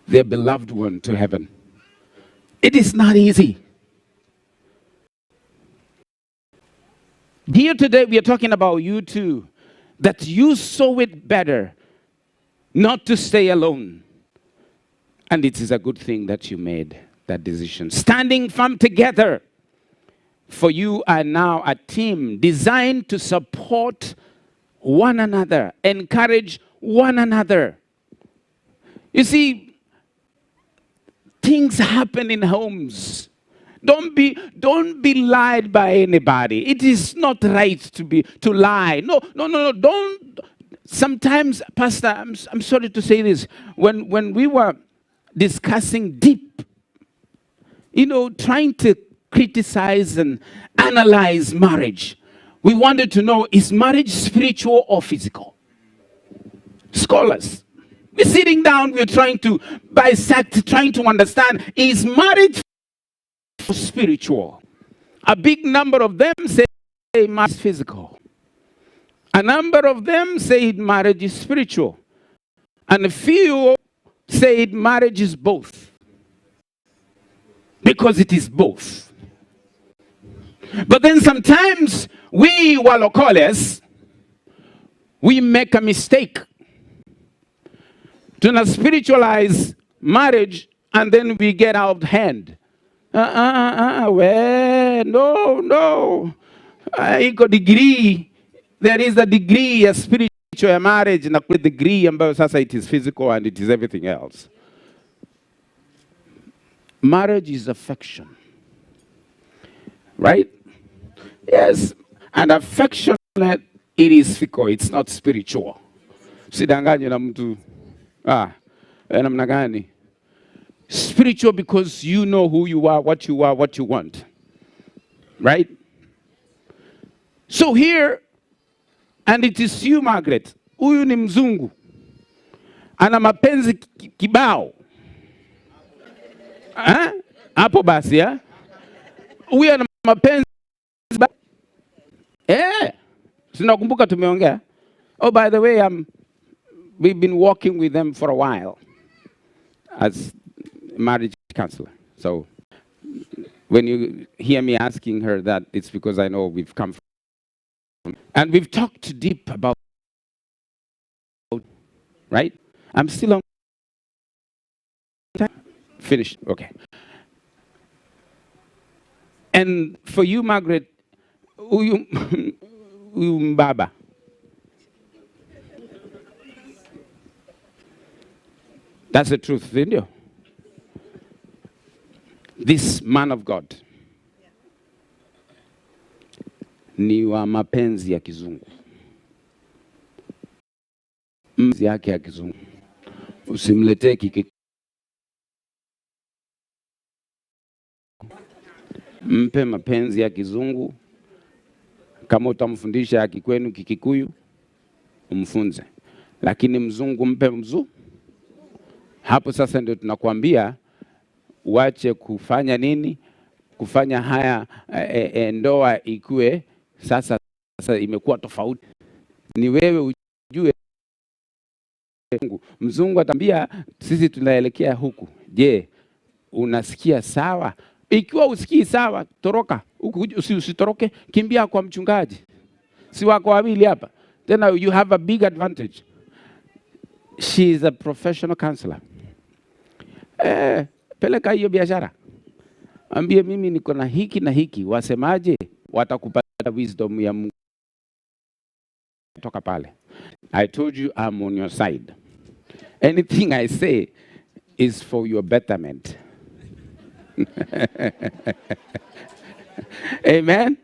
their beloved one to heaven. It is not easy. Here today we are talking about you too, that you saw it better not to stay alone. And it is a good thing that you made that decision. Standing firm together, for you are now a team designed to support one another, encourage one another. You see, things happen in homes. Don't be lied by anybody. It is not right to lie. No. Don't. Sometimes, Pastor, I'm sorry to say this. When we were discussing deep, trying to criticize and analyze marriage, we wanted to know, is marriage spiritual or physical? Scholars, we're sitting down, we're trying to bisect, trying to understand, is marriage spiritual? A big number of them say marriage is physical. A number of them say marriage is spiritual. And a few say marriage is both. Because it is both. But then sometimes we Walokoles, we make a mistake. To not spiritualize marriage and then we get out of hand. Well, no. I got degree. There is a degree, a spiritual marriage, and a degree, and it is physical and it is everything else. Marriage is affection. Right? Yes. And affectionate, it is physical. It's not spiritual. Sidanganya na mtu. Namna gani? Spiritual because you know who you are, what you want. Right? So here, and it is you, Margaret. Huyu ni mzungu. Ana mapenzi kibao. Hapo basi huyu ana mapenzi sinakumbuka tumeongea. Oh, by the way, we've been working with them for a while as marriage counselor. So when you hear me asking her that, it's because I know we've come from, and we've talked deep about, right? I'm still on time. Finished. Okay. And for you, Margaret, huyu mbaba, that's the truth, isn't it? This man of God ni wa mapenzi ya kizungu. Mapenzi yake ya kizungu. Usimletee kiki. Mpe mapenzi ya kizungu. Kama utamfundisha ya kikwenu Kikikuyu, umfunze. Lakini mzungu mpe mzungu. Hapo sasa ndio tunakwambia uache kufanya nini? Kufanya haya ndoa ikue sasa imekuwa tofauti. Ni wewe ujue. Mzungu atambia sisi tunaelekea huku. Je, unasikia sawa? Ikiwa usikii sawa, toroka. Usitoroke, kimbia kwa mchungaji. Si wako wawili hapa. Then you have a big advantage. She is a professional counselor. Peleka hiyo biashara. Ambie mimi niko na hiki na hiki. Wasemaje? Watakupatia wisdom ya Mungu. Toka pale. I told you I'm on your side. Anything I say is for your betterment. Amen.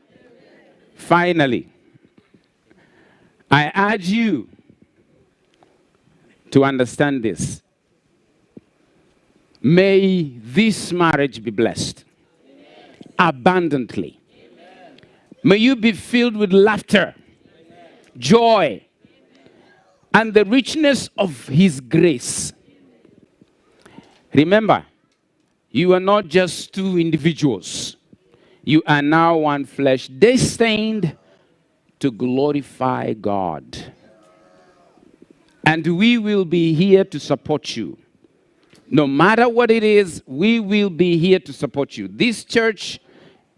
Finally, I urge you to understand this. May this marriage be blessed abundantly. May you be filled with laughter, joy, and the richness of His grace. Remember, you are not just two individuals. You are now one flesh, destined to glorify God. And we will be here to support you. No matter what it is, we will be here to support you. This church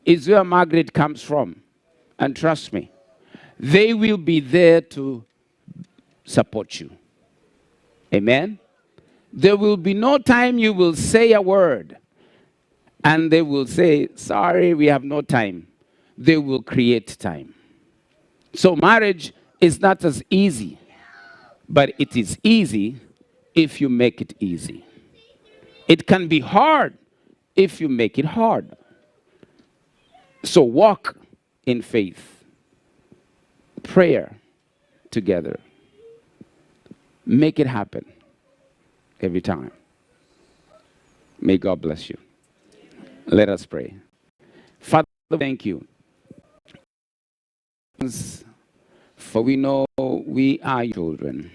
is where Margaret comes from. And trust me, they will be there to support you. Amen? There will be no time you will say a word and they will say, sorry, we have no time. They will create time. So marriage is not as easy, but it is easy if you make it easy. It can be hard if you make it hard. So walk in faith, prayer together. Make it happen every time. May God bless you. Let us pray. Father, thank you. For we know we are your children.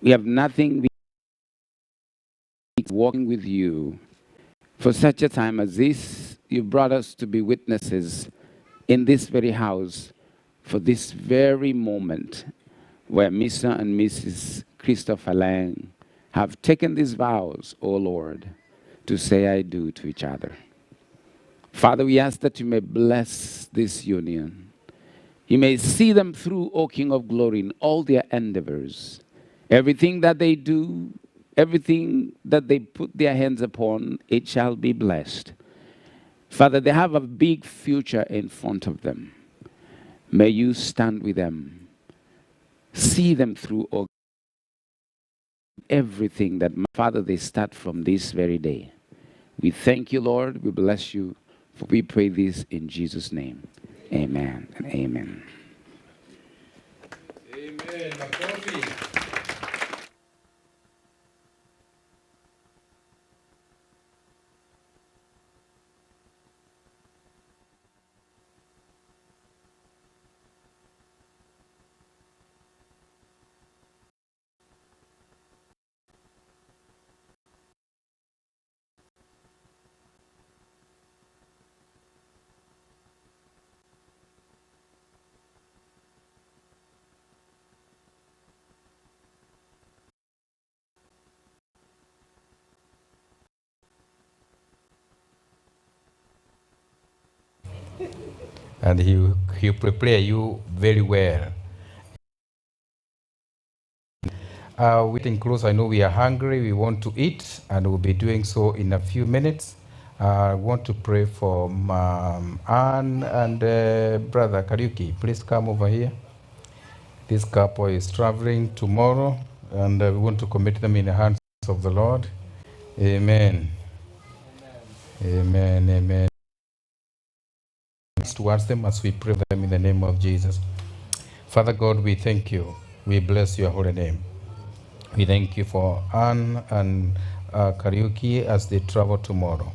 We have nothing we walking with you. For such a time as this, you brought us to be witnesses in this very house for this very moment where Mr. and Mrs. Christopher Lang have taken these vows, O Lord, to say I do to each other. Father, we ask that you may bless this union. You may see them through, O King of Glory, in all their endeavors. Everything that they do, everything that they put their hands upon, it shall be blessed. Father, they have a big future in front of them. May you stand with them. See them through, O everything that, Father, they start from this very day. We thank you, Lord. We bless you. For we pray this in Jesus' name. Amen and amen. Amen. and He'll prepare you very well. We're getting close. I know we are hungry. We want to eat, and we'll be doing so in a few minutes. I want to pray for Anne and Brother Kariuki. Please come over here. This couple is traveling tomorrow, and we want to commit them in the hands of the Lord. Amen. Amen. Amen. Towards them as we pray for them in the name of Jesus. Father God, we thank you. We bless your holy name. We thank you for Anne and Kariuki as they travel tomorrow.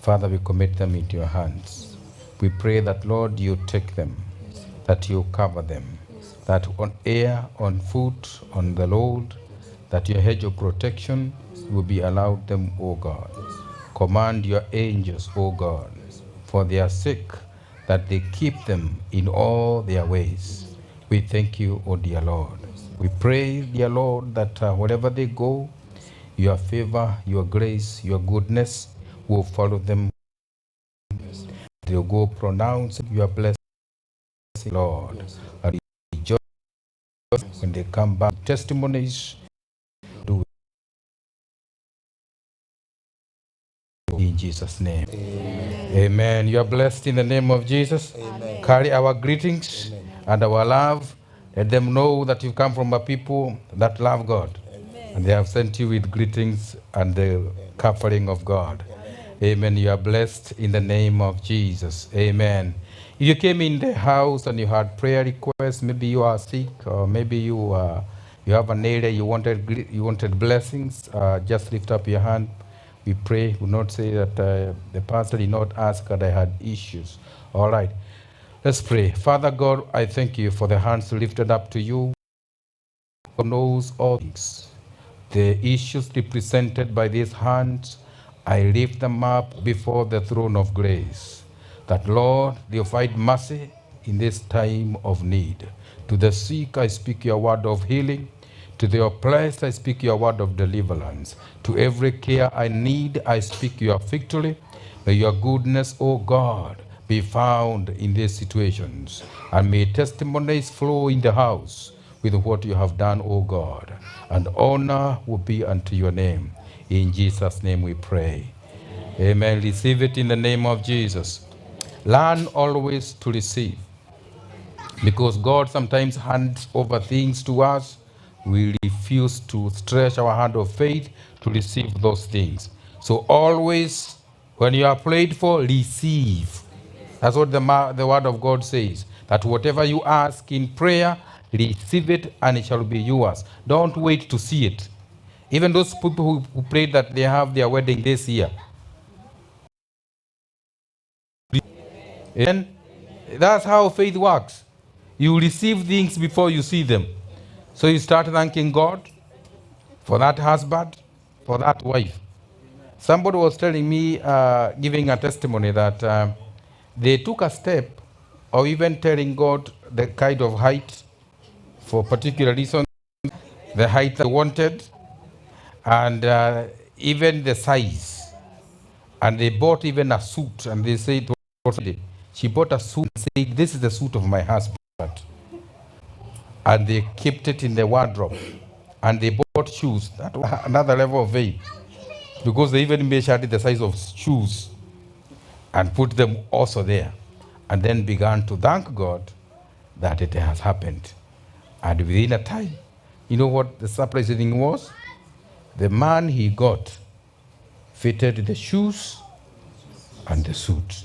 Father, we commit them into your hands. We pray that, Lord, you take them, that you cover them, that on air, on foot, on the road, that your hedge of protection will be allowed them, O God. Command your angels, O God, for their sake, that they keep them in all their ways. We thank you, O dear Lord. We pray, dear Lord, that wherever they go, your favor, your grace, your goodness will follow them. They'll go pronouncing your blessing, Lord. And rejoice when they come back. Testimonies, do it in Jesus' name. Amen. You are blessed in the name of Jesus. Amen. Carry our greetings. Amen. And our love. Let them know that you come from a people that love God. Amen. And they have sent you with greetings and the covering of God. Amen. You are blessed in the name of Jesus. Amen. If you came in the house and you had prayer requests, maybe you are sick, or maybe you have an area you wanted blessings, just lift up your hand. We pray. We not say that the pastor did not ask that I had issues. All right. Let's pray. Father God, I thank you for the hands lifted up to you. God knows all things. The issues represented by these hands, I lift them up before the throne of grace. That, Lord, they'll find mercy in this time of need. To the sick, I speak your word of healing. To the oppressed, I speak your word of deliverance. To every care I need, I speak your victory. May your goodness, O God, be found in these situations. And may testimonies flow in the house with what you have done, O God. And honor will be unto your name. In Jesus' name we pray. Amen. Receive it in the name of Jesus. Learn always to receive. Because God sometimes hands over things to us, we refuse to stretch our hand of faith to receive those things. So always, when you are prayed for, receive. That's what the word of God says, that whatever you ask in prayer, receive it and it shall be yours. Don't wait to see it. Even those people who prayed that they have their wedding this year. And that's how faith works. You receive things before you see them. So you start thanking God for that husband, for that wife. Somebody was telling me, giving a testimony that they took a step of even telling God the kind of height for particular reason, the height they wanted, and even the size. And they bought even a suit, and they said, she bought a suit and said, this is the suit of my husband. And they kept it in the wardrobe. And they bought shoes, that was another level of faith, because they even measured the size of shoes and put them also there. And then began to thank God that it has happened. And within a time, you know what the surprising thing was? The man he got fitted the shoes and the suit.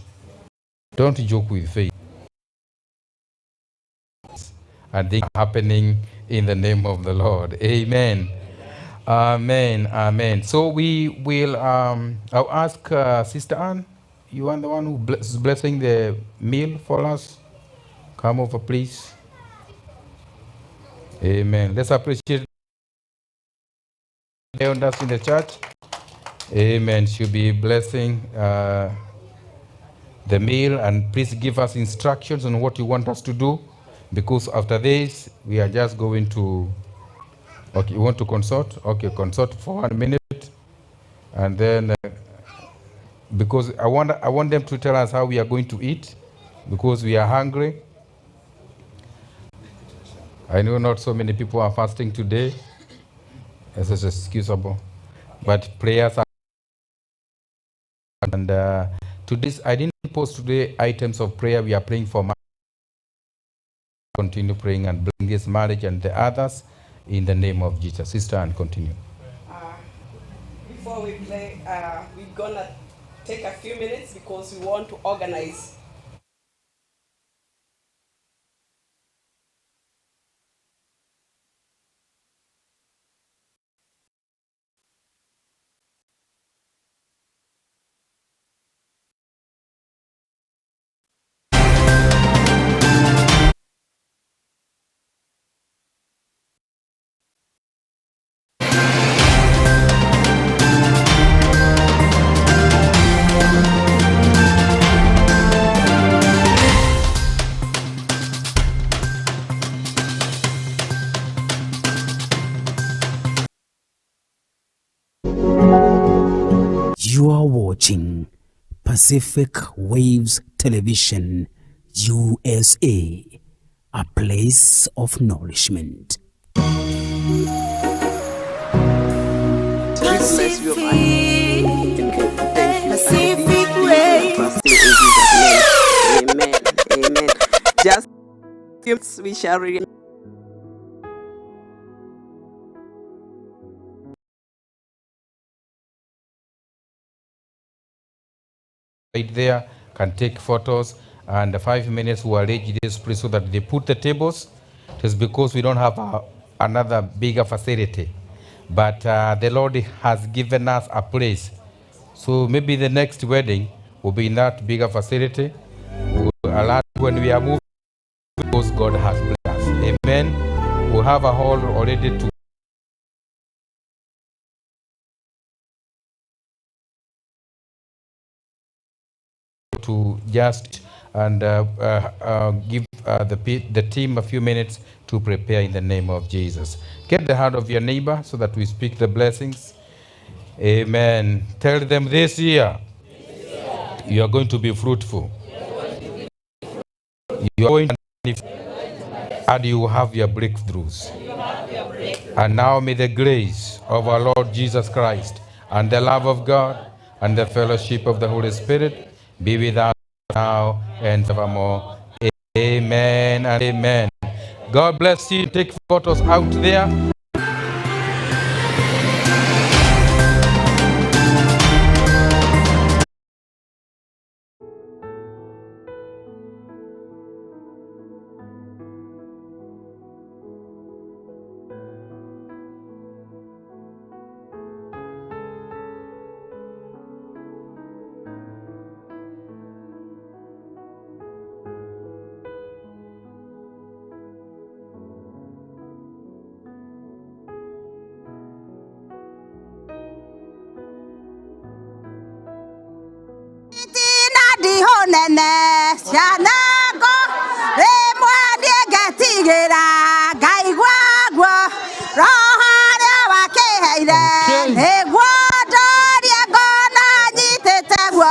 Don't joke with faith. And things are happening in the name of the Lord. Amen. Amen. Amen. So we will, I'll ask Sister Anne, you are the one who is blessing the meal for us. Come over, please. Amen. Let's appreciate the elders in the church. Amen. She'll be blessing the meal, and please give us instructions on what you want us to do, because after this we are just going to, okay, you want to consult? Okay, consult for 1 minute, and then because I want them to tell us how we are going to eat, because we are hungry. I know not so many people are fasting today. This is excusable. But prayers are, and today's, I didn't post today items of prayer. We are praying for marriage. Continue praying and bring this marriage and the others in the name of Jesus. Sister, and continue. Before we play, we're gonna take a few minutes because we want to organize. You are watching Pacific Waves Television, USA, a place of nourishment. Pacific Waves. Amen. Amen. Just we shall read. Right there, can take photos, and 5 minutes we arrange this place so that they put the tables. It is because we don't have another bigger facility, but the Lord has given us a place. So maybe the next wedding will be in that bigger facility. We'll allow when we are moving because God has blessed us. Amen. We'll have a hall already to just and give the team a few minutes to prepare in the name of Jesus. Get the hand of your neighbor so that we speak the blessings. Amen. Tell them this year, you are going to be fruitful. You are going to and you will have your breakthroughs. And now may the grace of our Lord Jesus Christ and the love of God and the fellowship of the Holy Spirit be with us now and forevermore. Amen and amen. God bless you. Take photos out there.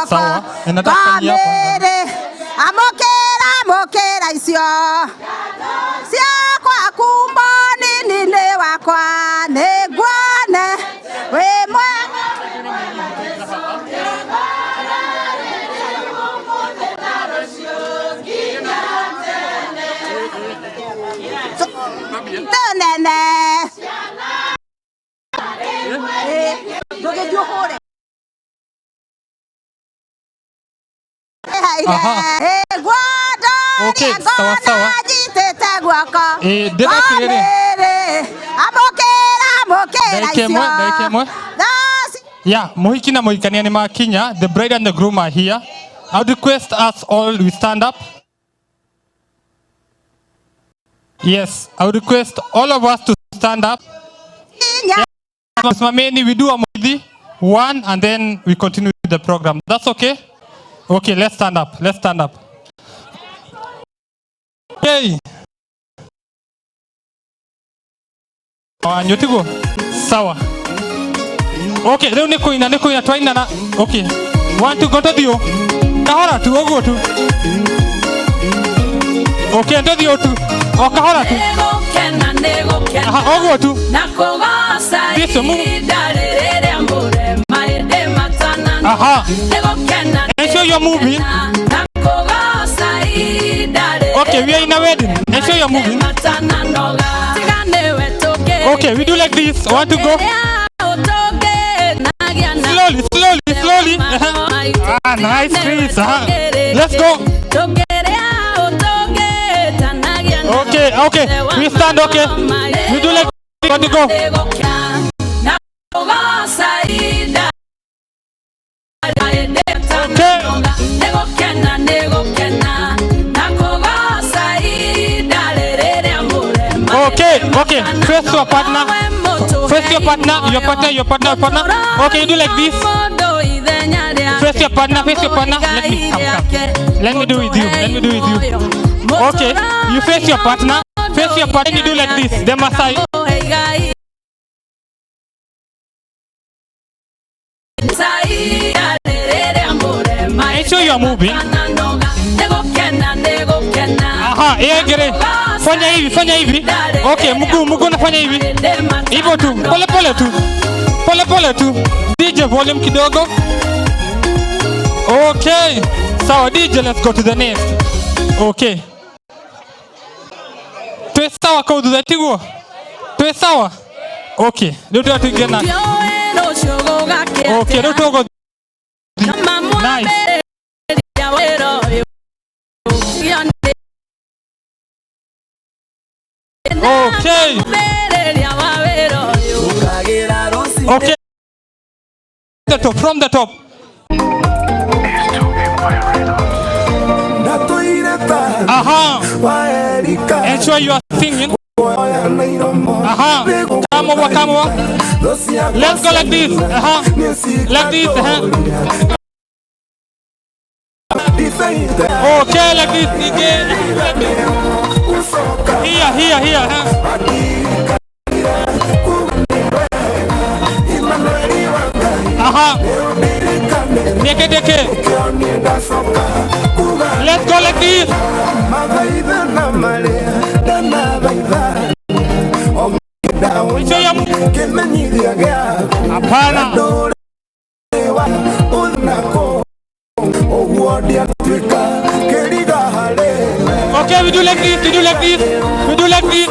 Sawa, nataka ni hapa. Amokera isio. Sia kwa kumboni nile wakwa negwane. We mwe. Tonene. Doge johore. Okay, sawa sawa. Deda kigere. Daikemwe. Yeah, muhiki na muhikania ni makinya. The bride and the groom are here. I would request us all we stand up. Yes, I would request all of us to stand up. We do a movie, one, and then we continue with the program. That's okay? Okay, let's stand up. Let's stand up. Okay. Nyotigo. Sawa. Okay, leo niko ina twaina na. Okay. Want to go to you? Kahora tu ogo tu. Okay, ndo thio tu. Okahora tu. Aha, ogo tu. This move. Aha. And show you're moving. Okay, we are in a wedding. And show you're moving. Okay, we do like this. I want to go. Slowly, slowly, slowly. Ah, nice, Chris. Let's go. Okay, okay. We stand, okay. We do like this. Want to go. Okay, okay. Face your partner. Face your partner. Your partner, your partner, your partner. Okay, you do like this. Face your partner, face your partner. Let me come. Let me do with you. Let me do with you. Okay, you face your partner. Face your partner. You do like this. The massage. Make sure you are moving. Aha, egere. Fanya hivi, fanya hivi. Okay, mguu nafanya hivi. Hivyo tu, pole pole tu. Pole pole tu. DJ volume kidogo. Okay. Sawa DJ, let's go to the next. Okay. Tuwe sawa kwa udhatigo. Tuwe sawa. Okay. Ndio tugena. Okay, ndio tugo. Nice. Okay. Okay. The top, from the top. Aha. Ensure you are singing. Aha. Come over, come over. Let's go like this. Aha. Like this. Okay, like this. Here. Aha. Deke. Let's go like this. Apana. Okay, we do like this. We do like this. We do like this.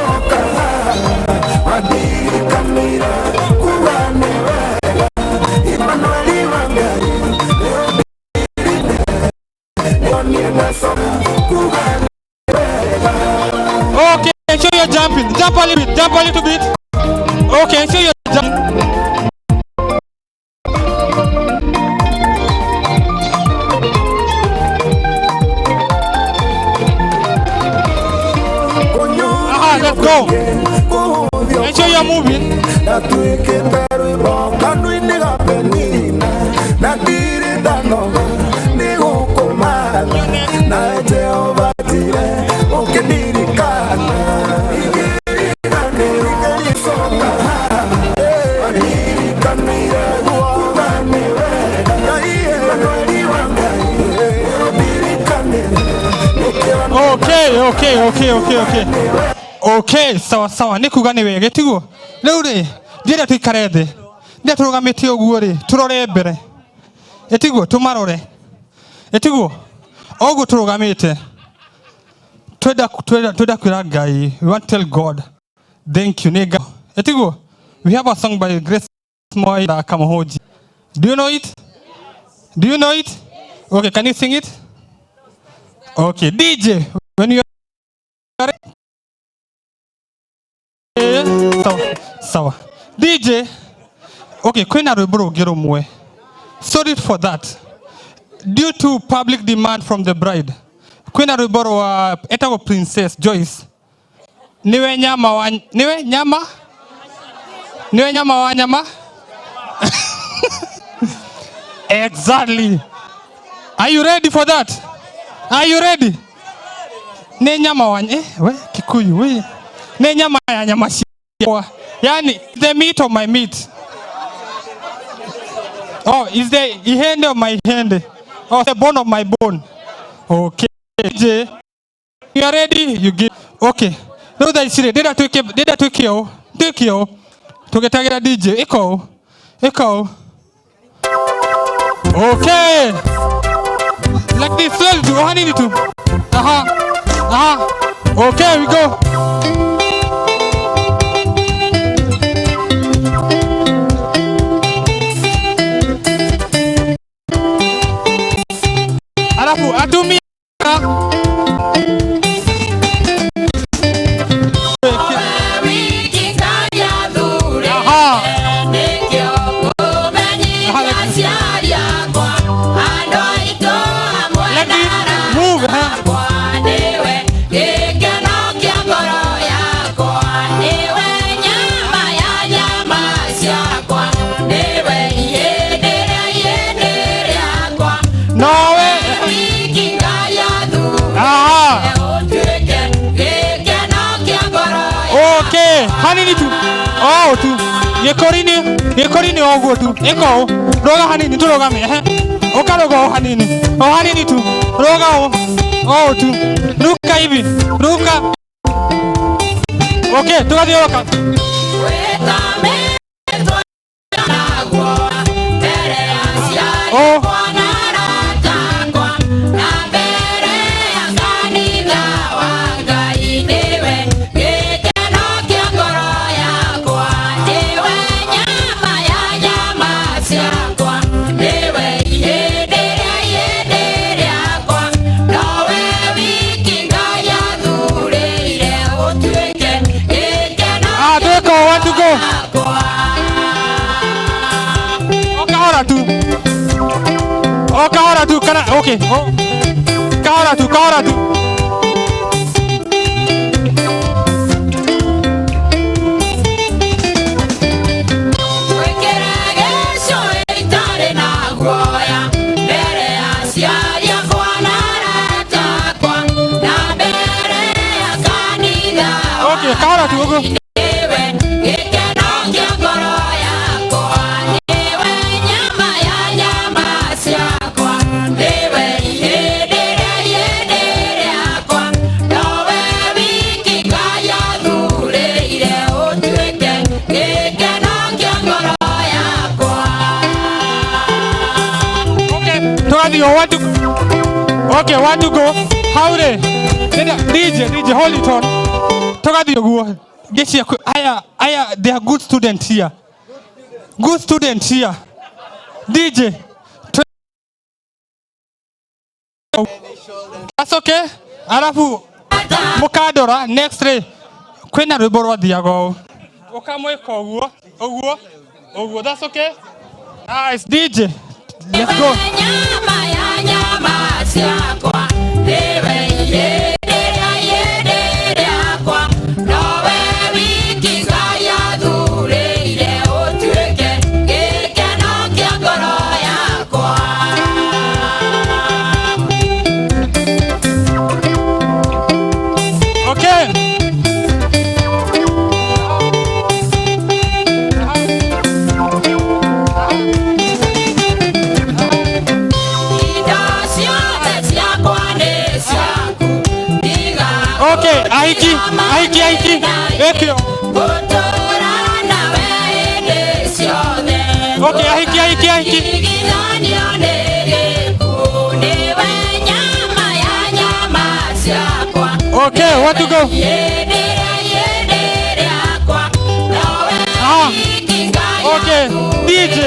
Okay, ensure you're jumping. Jump a little bit. Jump a little bit. Okay, ensure you're jumping. Aha, let's go. Ensure you're moving. Okay, sawa nikuga ni wege tiguo. Riu ri ndire tuikare thi. Ndire turugamite uguo ri turore mbere. Etiguo tumarore. Etiguo ogu turugamite. Twenda kwira Ngai. We want to tell God thank you nega. Etiguo we have a song by Grace Moi Kamahoji. Do you know it? Do you know it? Okay, can you sing it? Okay, DJ, when you are sawa. DJ, okay, kwena rwimbo rugero mwe. Sorry for that. Due to public demand from the bride. Kwena rwimbo rwa etago Princess Joyce. Niwe nyama wa nyama. Exactly. Are you ready for that? Are you ready? Ne nyama wa Kikuyu we. Ne nyama ya nyama shia. Yani the meat of my meat. Oh, is the hand of my hand. Oh, the bone of my bone. Okay. DJ. you are ready, you give. Okay. No, that's it. Did I take you? Take you. To get a DJ. Echo. Okay. Like this, so do I need to? Okay, we go. Alafu atumi. Hanini tu. Oh tu. Yekorini ogo tu. Eko. Roga hanini tu roga me. Oka roga hanini. Oh hanini tu. Roga o. Oh tu. Ruka hivi. Ruka. Okay, tu kadi roka. Oh. Kahara tu, kana, okay. Oh. Kahara tu. Okay, kahara tu, okay. Want to go? How they? DJ, hold it on. Talk to you. Get here. They are good students here. DJ. That's okay. Alafu Mukadora next day. Kwena ruboro diago. Okamwe ko oguo. That's okay. Nice DJ. Let's go. Aiki. Ekyo. Okay, aiki. Okay, what to go? Okay, DJ,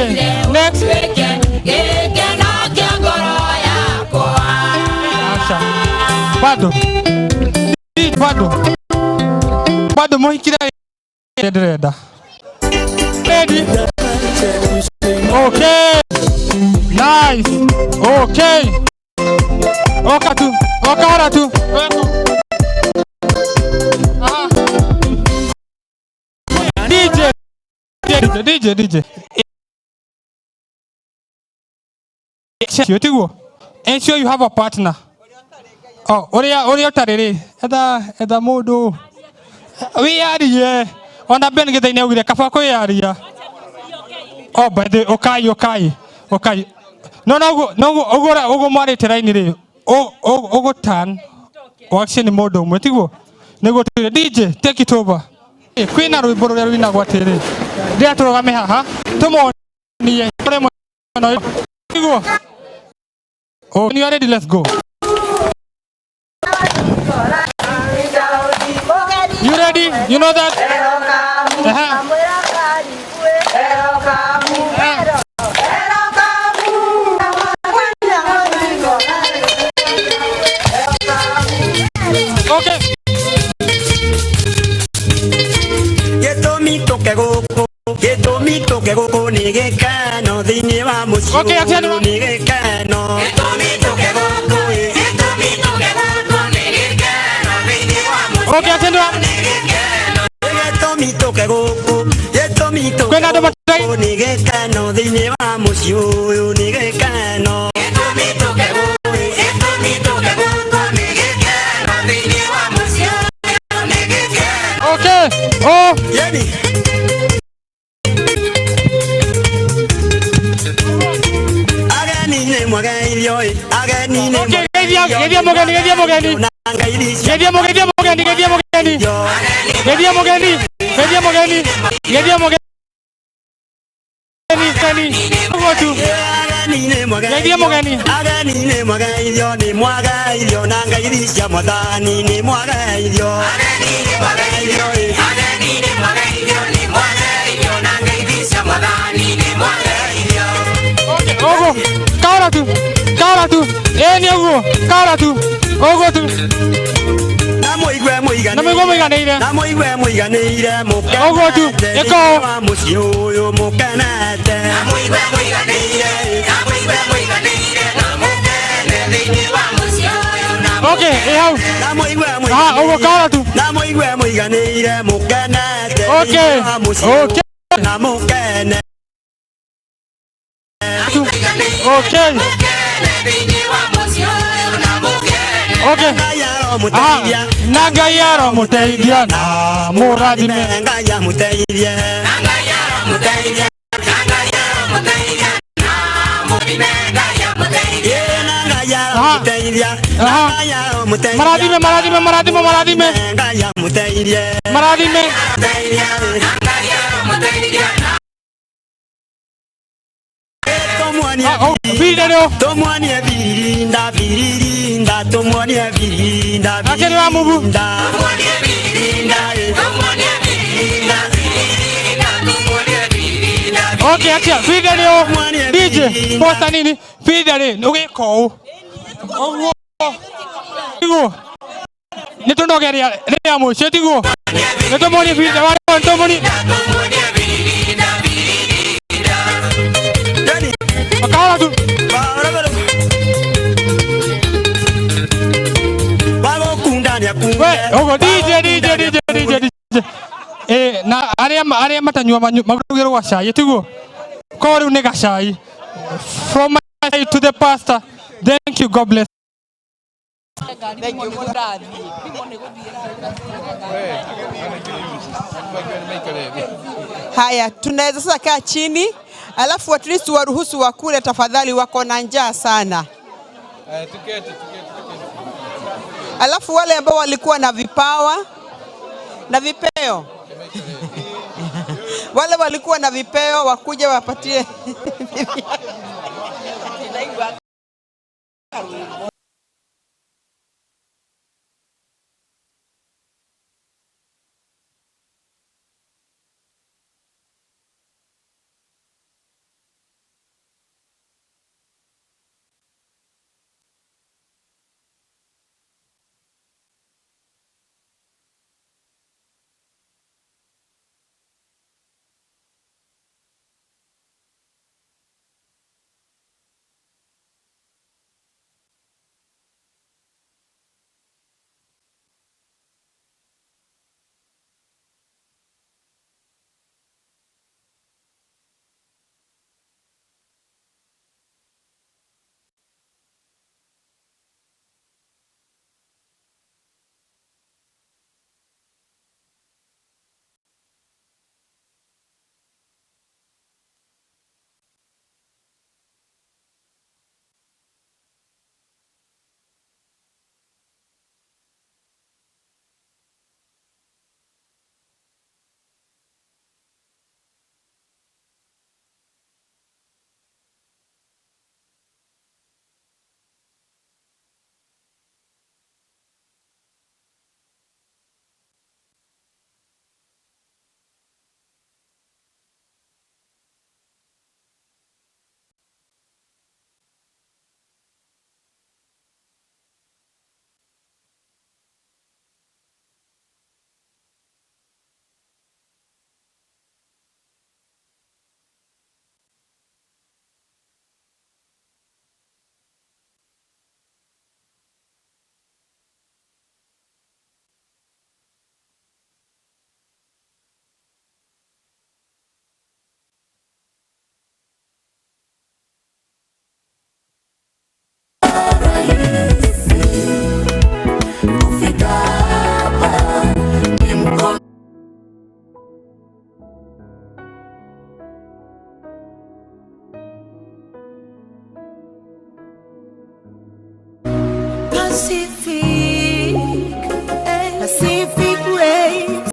next. Bado mohikira reda. Ready? Okay. Nice. Okay. Okara tu. DJ. Ensure you have a partner. Oh, Oria Tarere. Eda Modo. We are here. On a benefit, they know with a Kafako area. Oh, by the okay. No, Ogo Mari Terrain. Ogo Tan. waction ni modo mwetigo nego tire DJ take it over kwina rwimbo ruria rwina gwatiri ndia turugame haha tumuonie kore mwana tigo oh you are ready let's go you ready you know that okay Gĩtũmi gũkũ nĩ gĩkeno thĩinĩ wa mũciĩ ũyũ nĩ gĩkeno gĩtũmi gũkũ nĩ gĩkeno thĩinĩ wa mũciĩ ũyũ nĩ gĩkeno gĩtũmi gũkũ nĩ gĩkeno thĩinĩ wa mũciĩ ũyũ nĩ gĩkeno gĩtũmi gũkũ nĩ gĩkeno thĩinĩ wa mũciĩ ũyũ nĩ gĩkeno okay oh Yeni Ogo, cara tu, eni ogo, cara tu, ogo tu. Namoigwe muiganire ogo tu, eko. Muciĩ ũyũ mũkenete namoigwe muiganire na mũkene thĩinĩ wa mũciĩ ũyũ na okay ehau ogo cara tu namoigwe muiganire mũkenete okay okay na mũkene okay okay na Ngai aromuteithia na mũrathime Ngai amuteithie maradime Tomwanie virinda tomwanie virinda akira mubu okay acha video DJ posta nini video ugiko oguo tigo nitundogeria ria mucio tigo nitumoni video wa nitumoni akala tu ogo DJ na aria matanyua magurugiro gwa cai tiguo ko riu ni gacai from my side to the pastor thank you God bless Haya, tunaweza sasa kaa chini, alafu at least waruhusu wakule tafadhali, wako na njaa sana. Tuketi. Alafu wale ambao walikuwa na vipawa na vipeo wale walikuwa na vipeo wakuja wapatie Pacific Wave.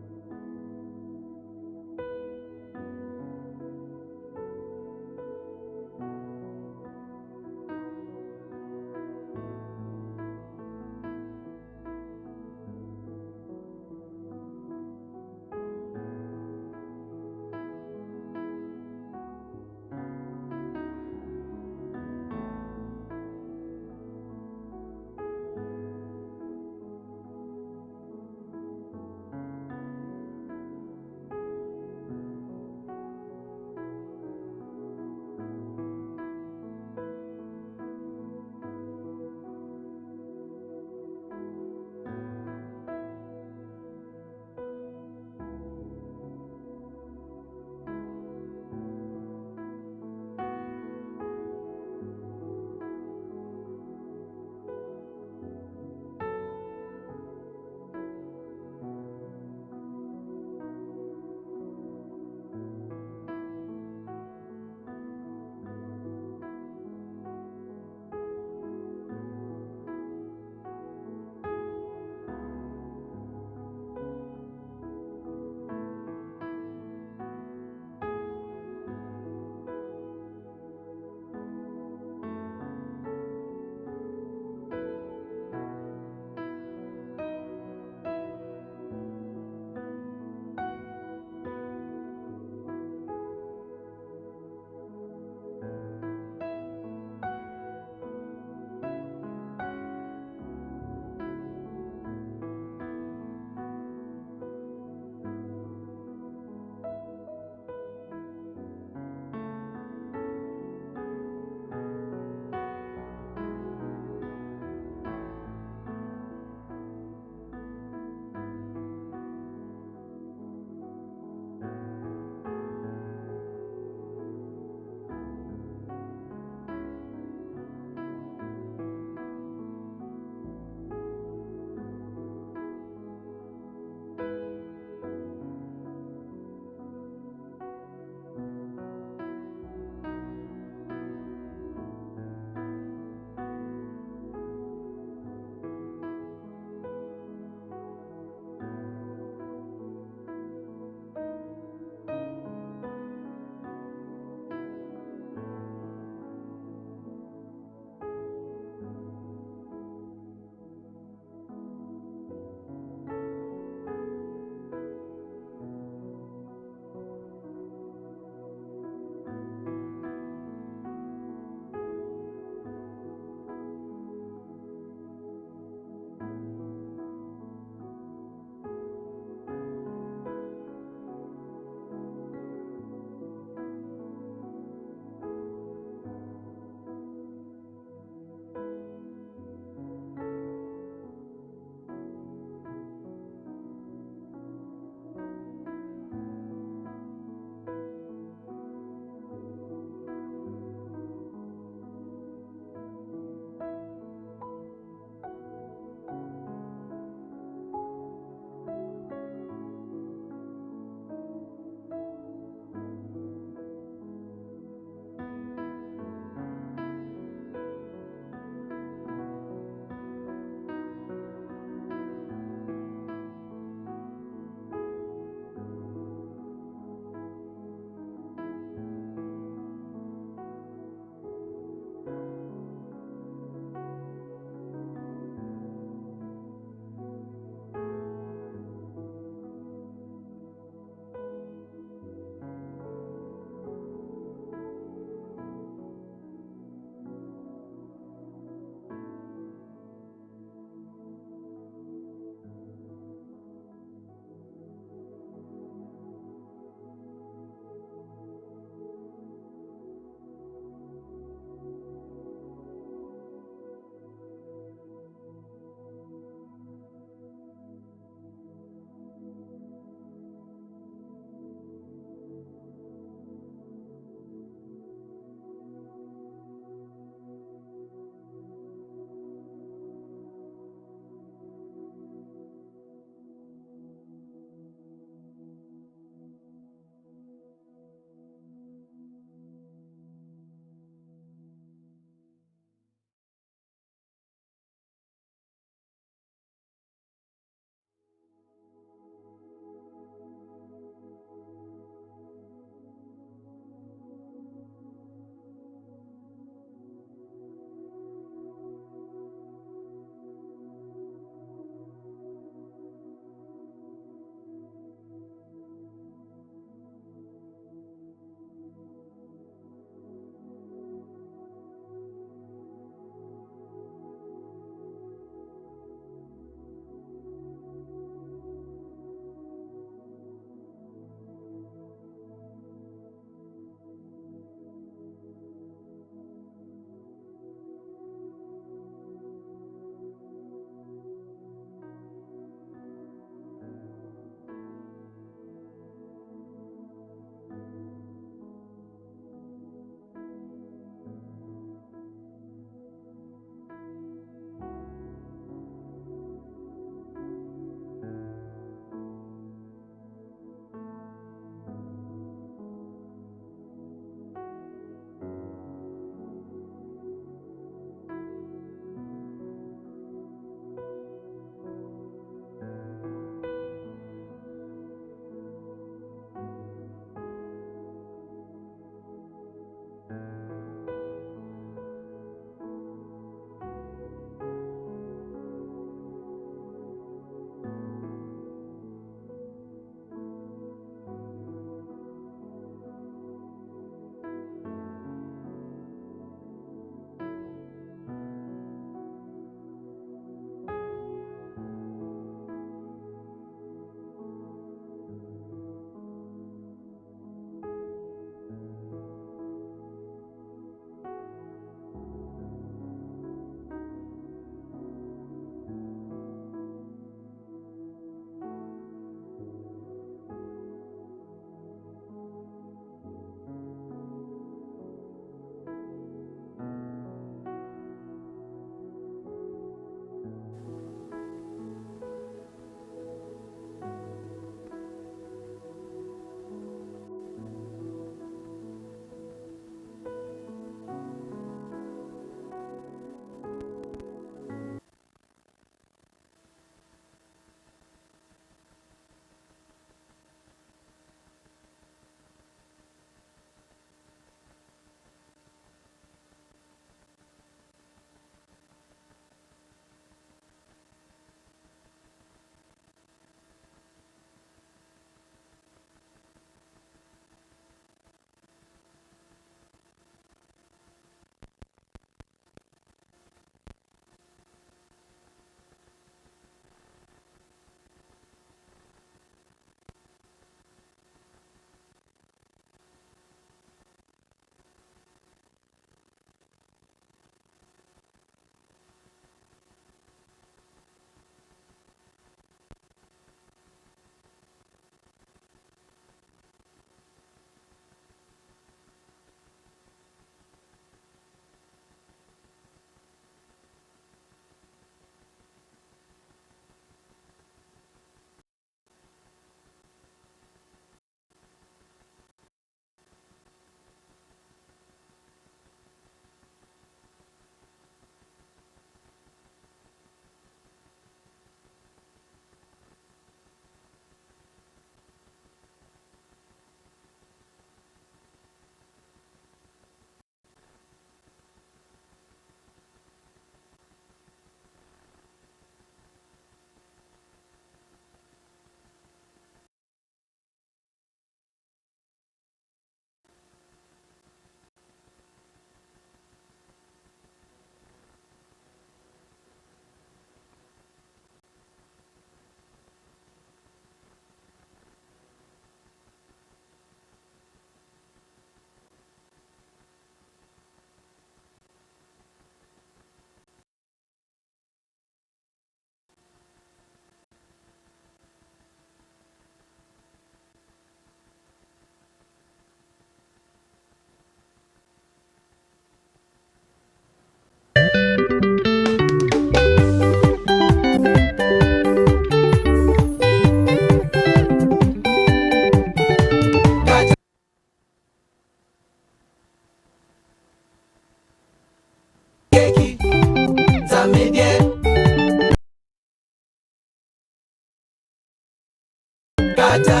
Kata,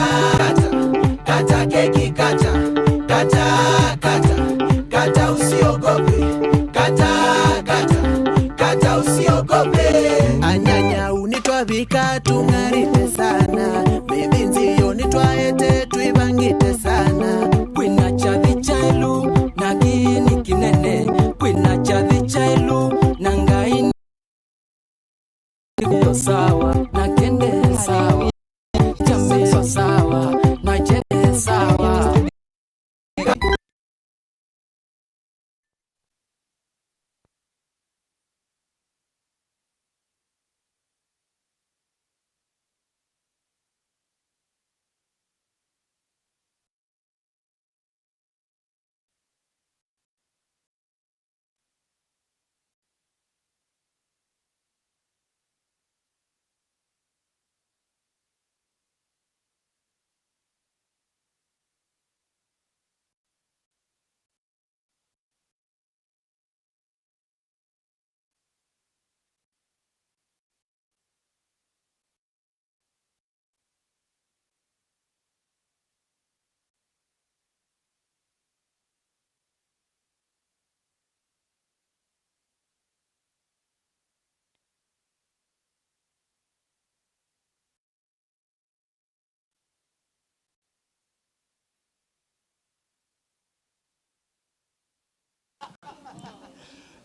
kata keki, kata, kata, kata, kata usiogope, kata, kata, kata usiogope. Anyanya unitwa vika tungarite sana, bibinzi unitwa ete tuibangite sana. Kwina chathi chailu na gini kinene, kwina chathi chailu na ngai ni sawa na kende sawa, jambe sawa na jende sawa.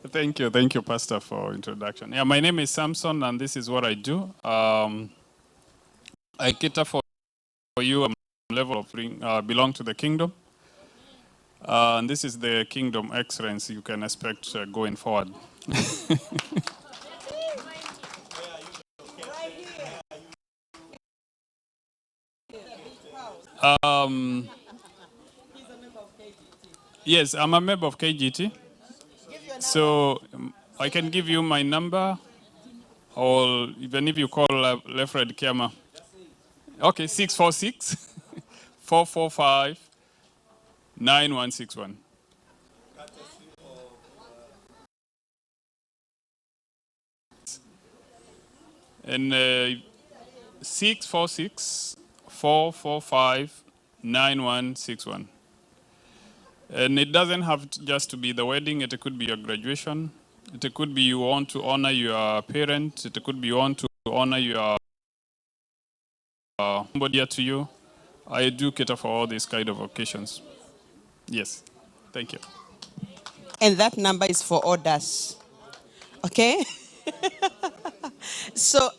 Thank you, Pastor, for introduction. Yeah, my name is Samson, and this is what I do. I cater for you a level of belong to the kingdom, and this is the kingdom excellence you can expect going forward. Yes, I'm a member of KGT. So I can give you my number, or even if you call Lefred Kiama. Okay, 646 445 9161. And 646 445 9161. And it doesn't have just to be the wedding, it could be your graduation. It could be you want to honor your parent. It could be you want to honor your somebody dear to you. I do cater for all these kind of occasions. Yes. Thank you. And that number is for orders. Okay? So,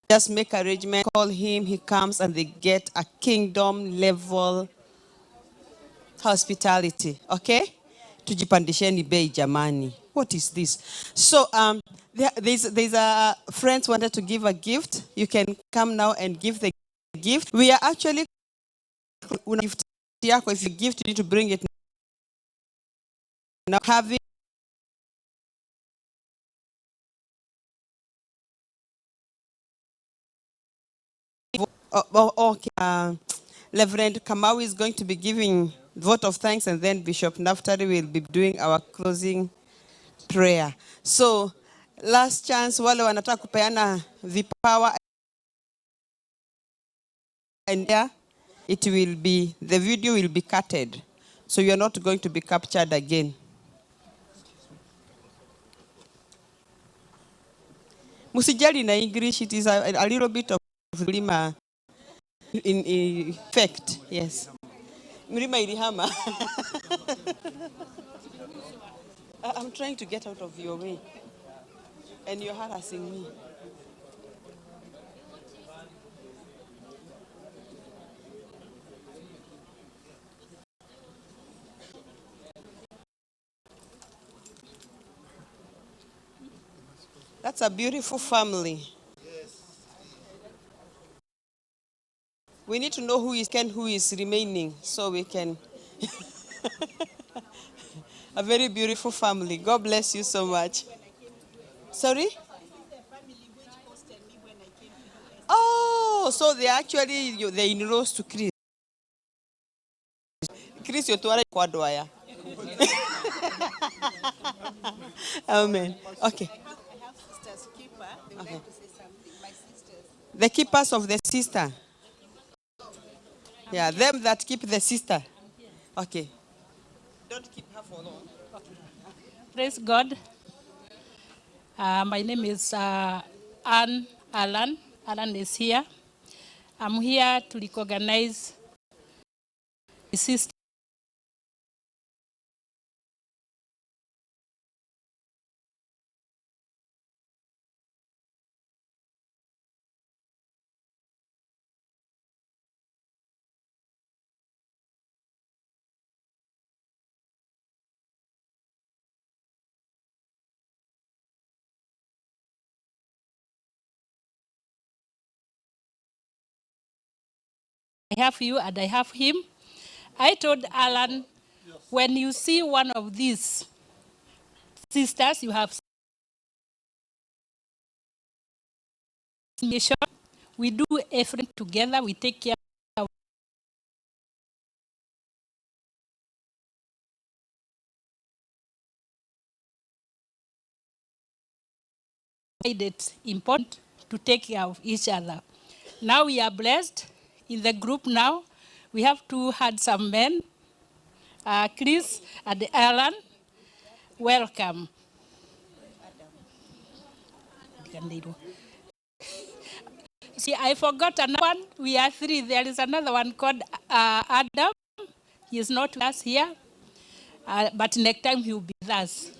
just make arrangement, call him, he comes, and they get a kingdom level hospitality. Okay? Tujipandisheni bei jamani. What is this? So there's a friends wanted to give a gift. You can come now and give the gift. We are actually una gift yako. If you gift, you need to bring it now. Having okay. Reverend Kamau is going to be giving vote of thanks, and then Bishop Naftali will be doing our closing prayer. So, last chance, wale wanataka kupeana vipawa, and there, it will be, the video will be cutted. So you are not going to be captured again. Musijali na English, it is a little bit of Mlima in effect, yes. Mlima ilihama. I'm trying to get out of your way, and you're harassing me. That's a beautiful family. Yes. We need to know who is remaining, so we can. A very beautiful family. God bless you so much. Sorry? Oh, so they actually, they in-laws to Chris. Chris, you're to Kwadwaya. Amen. Okay. Okay. The keepers of the sister. Yeah, them that keep the sister. Okay. Don't keep her for long. Praise God. My name is Ann Alan. Alan is here. I'm here to recognize the sister. I have you and I have him. I told Alan, when you see one of these sisters, you have mission. We do everything together. We take care of it. Important to take care of each other. Now we are blessed in the group now. We have two handsome men, Chris and Alan. Welcome. See, I forgot another one. We are three. There is another one called Adam. He is not with us here, but next time he will be with us.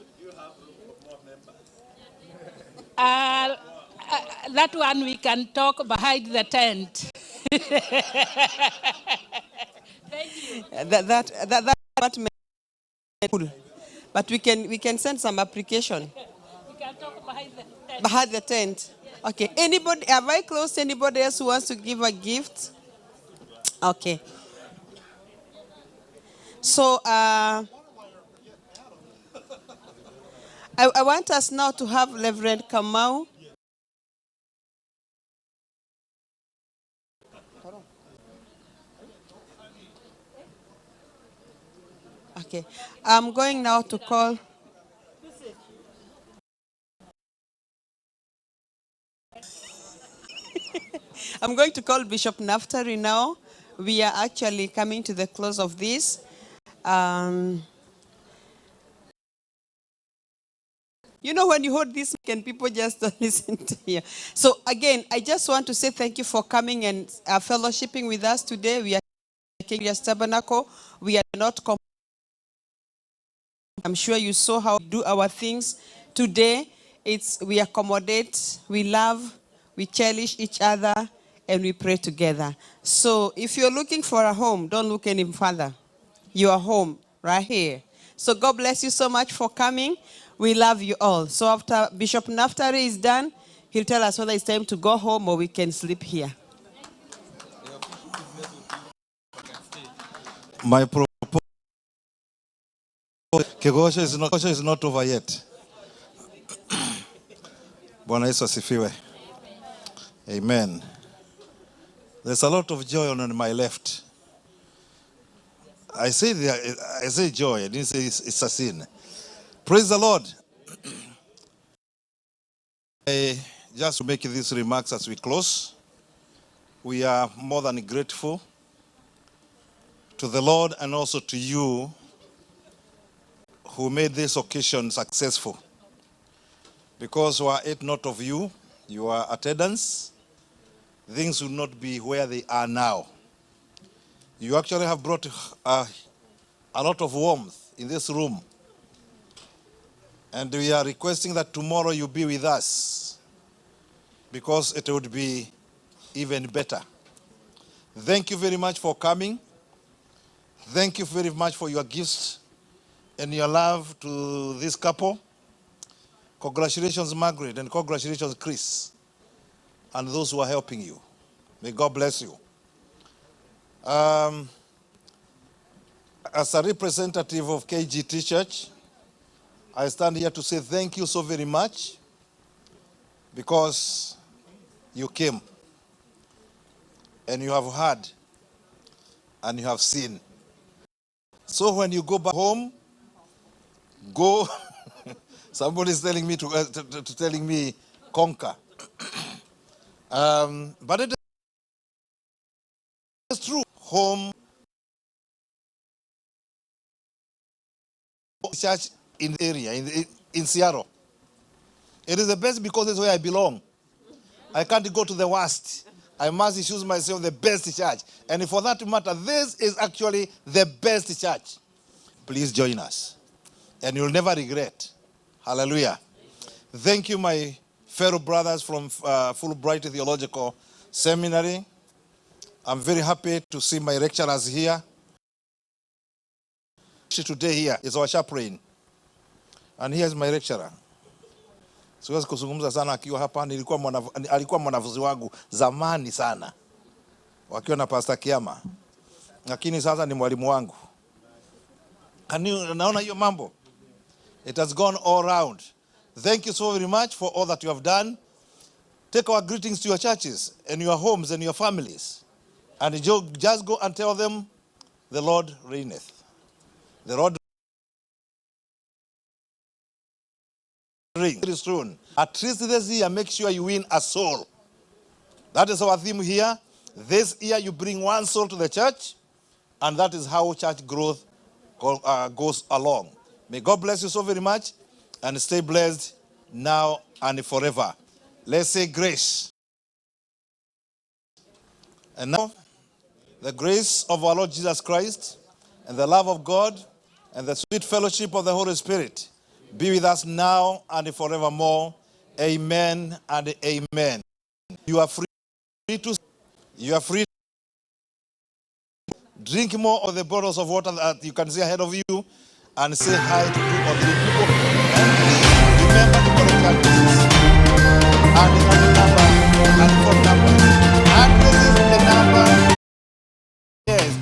That one we can talk behind the tent. That cool. But we can send some application. We can talk behind the tent. Behind the tent. Okay. Anybody, have I closed anybody else who wants to give a gift? Okay. So I want us now to have Reverend Kamau. Okay. I'm going now to call. I'm going to call Bishop Naftari now. We are actually coming to the close of this. You know, when you hold this, can people just don't listen to you? So again, I just want to say thank you for coming and fellowshipping with us today. We are King's Tabernacle. We are not. I'm sure you saw how we do our things today. We accommodate, we love, we cherish each other, and we pray together. So if you're looking for a home, don't look any further. You are home right here. So God bless you so much for coming. We love you all. So after Bishop Naftari is done, he'll tell us whether it's time to go home or we can sleep here. My proposal, Kegosho is not over yet. Bwana Yesu asifiwe. Amen. There's a lot of joy on my left. I say joy. I didn't say it's a sin. Praise the Lord. Just to make these remarks as we close, we are more than grateful to the Lord and also to you who made this occasion successful. Because were it not of you, your attendance, things would not be where they are now. You actually have brought a lot of warmth in this room. And we are requesting that tomorrow you be with us, because it would be even better. Thank you very much for coming. Thank you very much for your gifts and your love to this couple. Congratulations, Margaret, and congratulations, Chris, and those who are helping you. May God bless you. As a representative of KGT Church, I stand here to say thank you so very much, because you came and you have heard and you have seen. So when you go back home, Go. Somebody's telling me to telling me conquer. But it is true. Home church in the area, in Seattle. It is the best because it's where I belong. I can't go to the worst. I must choose myself the best church. And for that matter, this is actually the best church. Please join us. And you'll never regret. Hallelujah. Thank you, my fellow brothers from Fulbright Theological Seminary. I'm very happy to see my lecturers here. Today here is our chaplain. And here's my lecturer. Siwezi kuzungumza sana akiwa hapa. Alikuwa mwanafunzi wangu zamani sana, wakiwa na Pastor Kiama, lakini sasa ni mwalimu wangu. Naona hiyo mambo. It has gone all round. Thank you so very much for all that you have done. Take our greetings to your churches and your homes and your families. And just go and tell them, the Lord reigneth. The Lord reigns very soon. At least this year, make sure you win a soul. That is our theme here. This year, you bring one soul to the church, and that is how church growth goes along. May God bless you so very much, and stay blessed now and forever. Let's say grace. And now, the grace of our Lord Jesus Christ, and the love of God, and the sweet fellowship of the Holy Spirit be with us now and forevermore. Amen and amen. You are free to drink more of the bottles of water that you can see ahead of you, and say hi to 2 or 3 people. And please remember to correct addresses. And the number and phone number. Address is the number. Yes.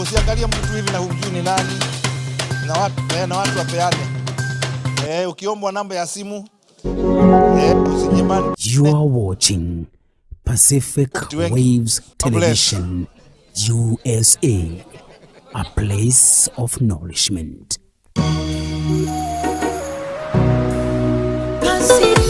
Usiangalie mtu hivi na hujui ni nani. Na watu wapeane. Ukiombwa namba ya simu. You are watching Pacific Waves Television, USA, a place of nourishment. Pacific